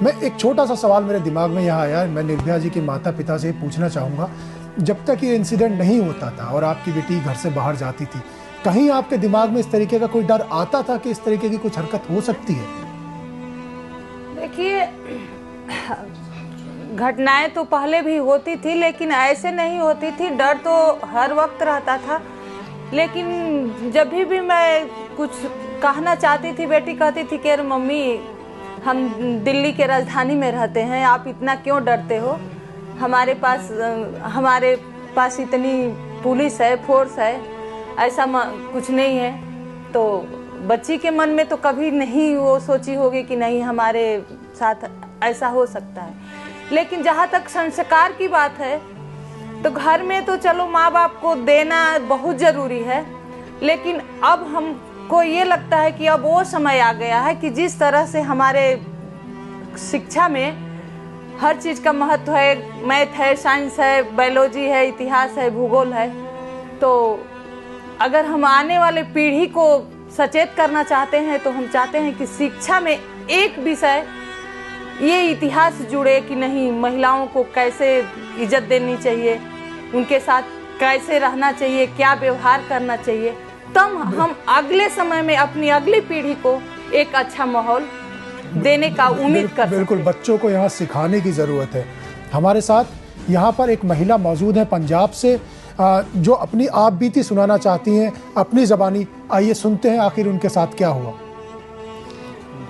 मैं एक छोटा सा सवाल मेरे दिमाग में यहाँ आया, मैं निर्भया जी के माता पिता से पूछना चाहूँगा, जब तक ये इंसिडेंट नहीं होता था और आपकी बेटी घर से बाहर जाती थी, कहीं आपके दिमाग में इस तरीके का कोई डर आता था कि इस तरीके की कुछ हरकत हो सकती है? देखिए, घटनाएं तो पहले भी होती थी लेकिन ऐसे नहीं होती थी। डर तो हर वक्त रहता था, लेकिन जब भी मैं कुछ कहना चाहती थी, बेटी कहती थी कि मम्मी हम दिल्ली के राजधानी में रहते हैं, आप इतना क्यों डरते हो, हमारे पास इतनी पुलिस है, फोर्स है, ऐसा कुछ नहीं है। तो बच्ची के मन में तो कभी नहीं वो सोची होगी कि नहीं हमारे साथ ऐसा हो सकता है। लेकिन जहाँ तक संस्कार की बात है तो घर में तो चलो माँ बाप को देना बहुत ज़रूरी है, लेकिन अब हमको ये लगता है कि अब वो समय आ गया है कि जिस तरह से हमारे शिक्षा में हर चीज़ का महत्व है, मैथ है, साइंस है, बायोलॉजी है, इतिहास है, भूगोल है, तो अगर हम आने वाले पीढ़ी को सचेत करना चाहते हैं तो हम चाहते हैं कि शिक्षा में एक विषय ये इतिहास जुड़े कि नहीं, महिलाओं को कैसे इज्जत देनी चाहिए, उनके साथ कैसे रहना चाहिए, क्या व्यवहार करना चाहिए, तब हम अगले समय में अपनी अगली पीढ़ी को एक अच्छा माहौल देने का उम्मीद कर। बिल्कुल, बच्चों को यहाँ सिखाने की ज़रूरत है। हमारे साथ यहाँ पर एक महिला मौजूद है पंजाब से, जो अपनी आप बीती सुनाना चाहती हैं अपनी ज़बानी। आइए सुनते हैं आखिर उनके साथ क्या हुआ।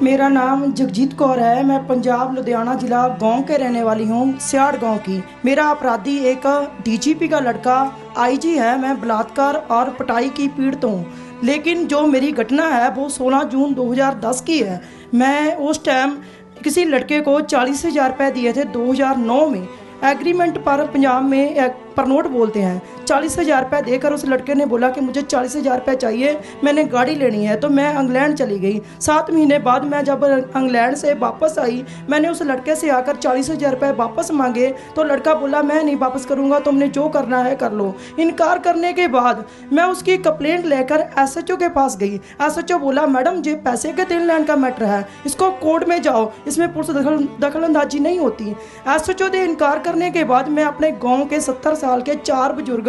मेरा नाम जगजीत कौर है। मैं पंजाब लुधियाना ज़िला गांव के रहने वाली हूँ, सियाड़ गांव की। मेरा अपराधी एक डीजीपी का लड़का आईजी है। मैं बलात्कार और पिटाई की पीड़ित हूँ, लेकिन जो मेरी घटना है वो 16 जून 2010 की है। मैं उस टाइम किसी लड़के को 40,000 रुपये दिए थे 2009 में। एग्रीमेंट पर पंजाब में परनोट बोलते हैं। 40,000 रुपये देकर उस लड़के ने बोला कि मुझे 40,000 रुपये चाहिए, मैंने गाड़ी लेनी है, तो मैं इंग्लैंड चली गई। 7 महीने बाद मैं जब इंग्लैंड से वापस आई, मैंने उस लड़के से आकर 40,000 रुपये वापस मांगे, तो लड़का बोला मैं नहीं वापस करूँगा, तुमने जो करना है कर लो। इनकार करने के बाद मैं उसकी कंप्लेंट लेकर SHO के पास गई। SHO बोला मैडम ये पैसे के देन लेन का मैटर है, इसको कोर्ट में जाओ, इसमें पुलिस दखलंदाजी नहीं होती। SHO ने इनकार करने के बाद मैं अपने गाँव के 70 साल के 4 बुजुर्ग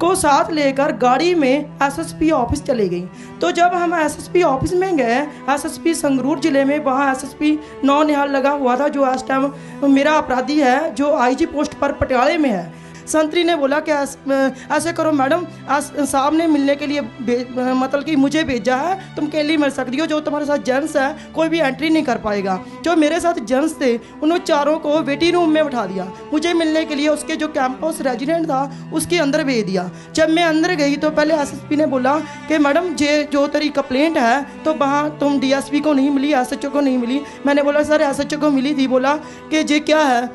को साथ लेकर गाड़ी में SSP ऑफिस चले गई। तो जब हम SSP ऑफिस में गए, SSP संगरूर जिले में, वहाँ SSP नौनिहाल लगा हुआ था, जो इस टाइम मेरा अपराधी है, जो IG पोस्ट पर पटियाले में है। संतरी ने बोला कि ऐसे करो मैडम, साहब ने मिलने के लिए मतलब कि मुझे भेजा है, तुम अकेली मिल सकती हो, जो तुम्हारे साथ जेंट्स है कोई भी एंट्री नहीं कर पाएगा। जो मेरे साथ जेंट्स थे उन्होंने चारों को वेटिंग रूम में बिठा दिया। मुझे मिलने के लिए उसके जो कैंपस रेजिडेंट था उसके अंदर भेज दिया। जब मैं अंदर गई तो पहले SSP ने बोला कि मैडम ये जो तेरी कंप्लेंट है तो वहाँ तुम DSP को नहीं मिली, SHO को नहीं मिली। मैंने बोला सर SHO को मिली थी। बोला कि ये क्या है,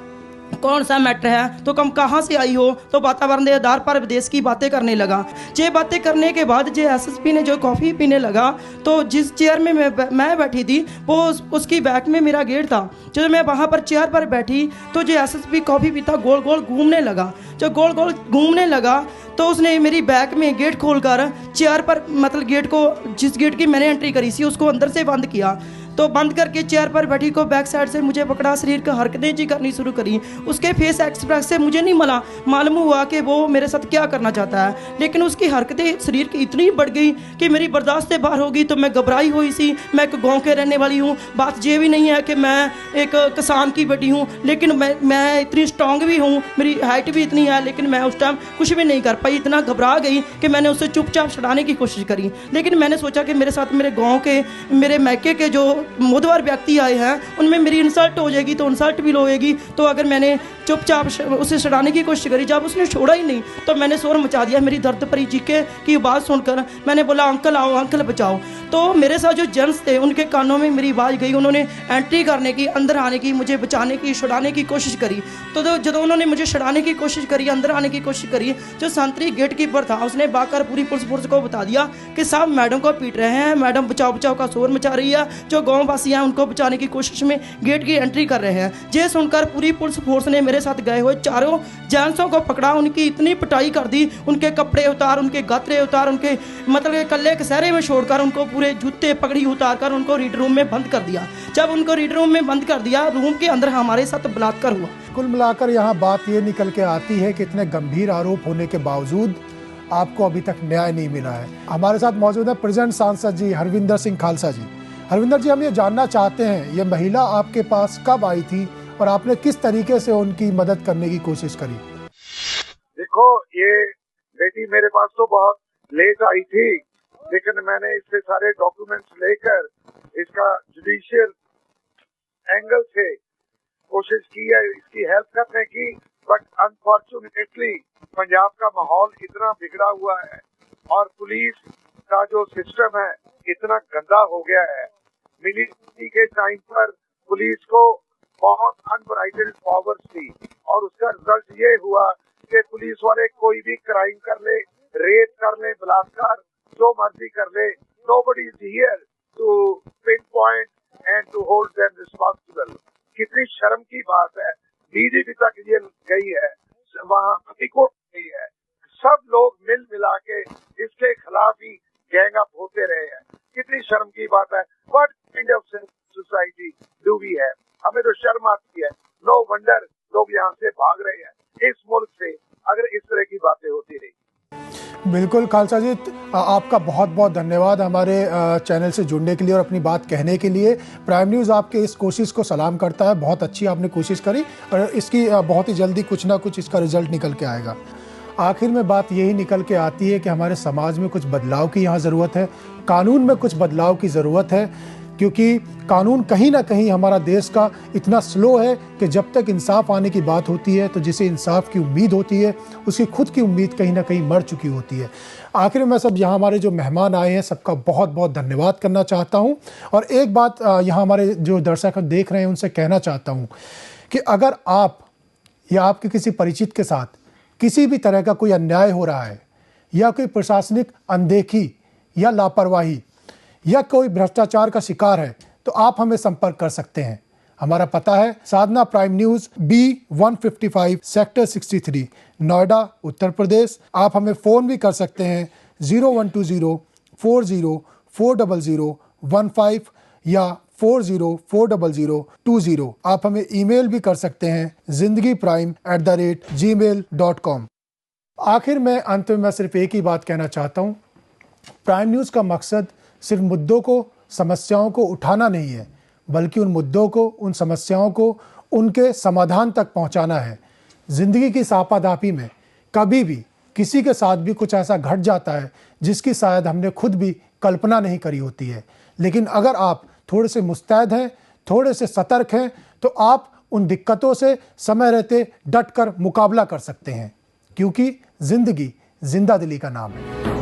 कौन सा मैटर है, तो कम कहाँ से आई हो, तो वातावरण के आधार पर विदेश की बातें करने लगा। ये बातें करने के बाद जो SSP ने जो कॉफ़ी पीने लगा, तो जिस चेयर में मैं बैठी थी वो उसकी बैक में मेरा गेट था। जब मैं वहाँ पर चेयर पर बैठी तो जो SSP कॉफ़ी पीता गोल गोल घूमने लगा। जब गोल गोल घूमने लगा तो उसने मेरी बैक में गेट खोलकर चेयर पर, मतलब गेट को, जिस गेट की मैंने एंट्री करी थी उसको अंदर से बंद किया। तो बंद करके चेयर पर बैठी को बैक साइड से मुझे पकड़ा, शरीर का हरकतें जी करनी शुरू करी। उसके फेस एक्सप्रेस से मुझे नहीं मालूम हुआ कि वो मेरे साथ क्या करना चाहता है, लेकिन उसकी हरकतें शरीर की इतनी बढ़ गई कि मेरी बर्दाश्त से बाहर हो गई। तो मैं घबराई हुई सी। मैं एक गाँव के रहने वाली हूँ, बात ये भी नहीं है कि मैं एक किसान की बेटी हूँ, लेकिन मैं इतनी स्ट्रॉन्ग भी हूँ, मेरी हाइट भी इतनी है, लेकिन मैं उस टाइम कुछ भी नहीं कर पाई। इतना घबरा गई कि मैंने उससे चुपचाप छुड़ाने की कोशिश करी। लेकिन मैंने सोचा कि मेरे साथ मेरे गाँव के, मेरे मैके के जो मुदवर व्यक्ति आए हैं उनमें मेरी इंसल्ट हो जाएगी तो इंसल्ट भी होएगी। तो अगर मैंने चुपचाप उसे छुड़ाने की कोशिश करी, जब उसने छोड़ा ही नहीं तो मैंने शोर मचा दिया। मेरी दर्द भरी चीखे की आवाज़ सुनकर मैंने बोला अंकल आओ, अंकल बचाओ। तो मेरे साथ जो जेंट्स थे उनके कानों में मेरी आवाज़ गई, उन्होंने एंट्री करने की, अंदर आने की, मुझे बचाने की, छुड़ाने की कोशिश करी। तो जब उन्होंने मुझे छुड़ाने की कोशिश करी, अंदर आने की कोशिश करी, जो संतरी गेट कीपर था उसने बाकर पूरी पुलिस फोर्स को बता दिया कि साहब मैडम को पीट रहे हैं, मैडम बचाओ बचाओ का शोर मचा रही है। जो गाँव वासी हैं उनको बचाने की कोशिश में गेट की एंट्री कर रहे हैं। ये सुनकर पूरी पुलिस फोर्स ने मेरे साथ गए हुए चारों जेंट्सों को पकड़ा, उनकी इतनी पिटाई कर दी, उनके कपड़े उतार, उनके गात्रे उतार, उनके मतलब कल्ले कसेरे में छोड़कर उनको पूरे जूते पगड़ी उतार कर उनको रीड रूम में बंद कर दिया। जब उनको रीड रूम में बंद कर दिया, रूम के अंदर हमारे साथ बलात्कार हुआ। कुल मिलाकर यहाँ बात ये निकल के आती है कि इतने गंभीर आरोप होने के बावजूद आपको अभी तक न्याय नहीं मिला है। हमारे साथ मौजूद है प्रेजेंट सांसद जी हरविंदर सिंह खालसा जी। हरविंदर जी, हम ये जानना चाहते हैं, ये महिला आपके पास कब आई थी और आपने किस तरीके से उनकी मदद करने की कोशिश करी? देखो, ये बेटी मेरे पास तो बहुत लेट आई थी, लेकिन मैंने इससे सारे डॉक्यूमेंट्स लेकर इसका जुडिशियल एंगल से कोशिश की है इसकी हेल्प करने की। बट अनफॉर्चुनेटली पंजाब का माहौल इतना बिगड़ा हुआ है और पुलिस का जो सिस्टम है इतना गंदा हो गया है। मिलिट्री के टाइम पर पुलिस को बहुत अनब्राइटेड पावर्स थी और उसका रिजल्ट ये हुआ कि पुलिस वाले कोई भी क्राइम कर ले, रेप कर ले, बलात्कार जो मर्जी कर ले, nobody is here to pinpoint and to hold them responsible। कितनी शर्म की बात है, डीजीपी तक ये गई है, वहाँ हाईकोर्ट गई है, सब लोग मिल मिला के इसके खिलाफ ही गैंग अप होते रहे हैं। कितनी शर्म की बात है। What kind of society do we have? हमें तो शर्म आती है। नो वंडर लोग यहाँ से भाग रहे हैं इस मुल्क से अगर इस तरह की बातें होती रही। बिल्कुल खालसा जी, आपका बहुत बहुत धन्यवाद हमारे चैनल से जुड़ने के लिए और अपनी बात कहने के लिए। प्राइम न्यूज़ आपके इस कोशिश को सलाम करता है, बहुत अच्छी आपने कोशिश करी और इसकी बहुत ही जल्दी कुछ ना कुछ इसका रिजल्ट निकल के आएगा। आखिर में बात यही निकल के आती है कि हमारे समाज में कुछ बदलाव की यहाँ ज़रूरत है, कानून में कुछ बदलाव की ज़रूरत है, क्योंकि कानून कहीं ना कहीं हमारा देश का इतना स्लो है कि जब तक इंसाफ आने की बात होती है तो जिसे इंसाफ की उम्मीद होती है उसकी खुद की उम्मीद कहीं ना कहीं मर चुकी होती है। आखिर में मैं सब यहाँ हमारे जो मेहमान आए हैं सबका बहुत बहुत धन्यवाद करना चाहता हूँ और एक बात यहाँ हमारे जो दर्शक देख रहे हैं उनसे कहना चाहता हूँ कि अगर आप या आपके किसी परिचित के साथ किसी भी तरह का कोई अन्याय हो रहा है या कोई प्रशासनिक अनदेखी या लापरवाही या कोई भ्रष्टाचार का शिकार है तो आप हमें संपर्क कर सकते हैं। हमारा पता है Sadhna prime news B155 sector 63 Noida Uttar Pradesh. आप हमें फ़ोन भी कर सकते हैं 0120404015 या 40400020। आप हमें ईमेल भी कर सकते हैं zindagiprime@gmail.com। आखिर में अंत में मैं सिर्फ एक ही बात कहना चाहता हूँ, प्राइम न्यूज़ का मकसद सिर्फ मुद्दों को, समस्याओं को उठाना नहीं है, बल्कि उन मुद्दों को, उन समस्याओं को उनके समाधान तक पहुंचाना है। ज़िंदगी की सापादापी में कभी भी किसी के साथ भी कुछ ऐसा घट जाता है जिसकी शायद हमने खुद भी कल्पना नहीं करी होती है, लेकिन अगर आप थोड़े से मुस्तैद हैं, थोड़े से सतर्क हैं, तो आप उन दिक्कतों से समय रहते डट कर मुकाबला कर सकते हैं, क्योंकि ज़िंदगी जिंदा दिली का नाम है।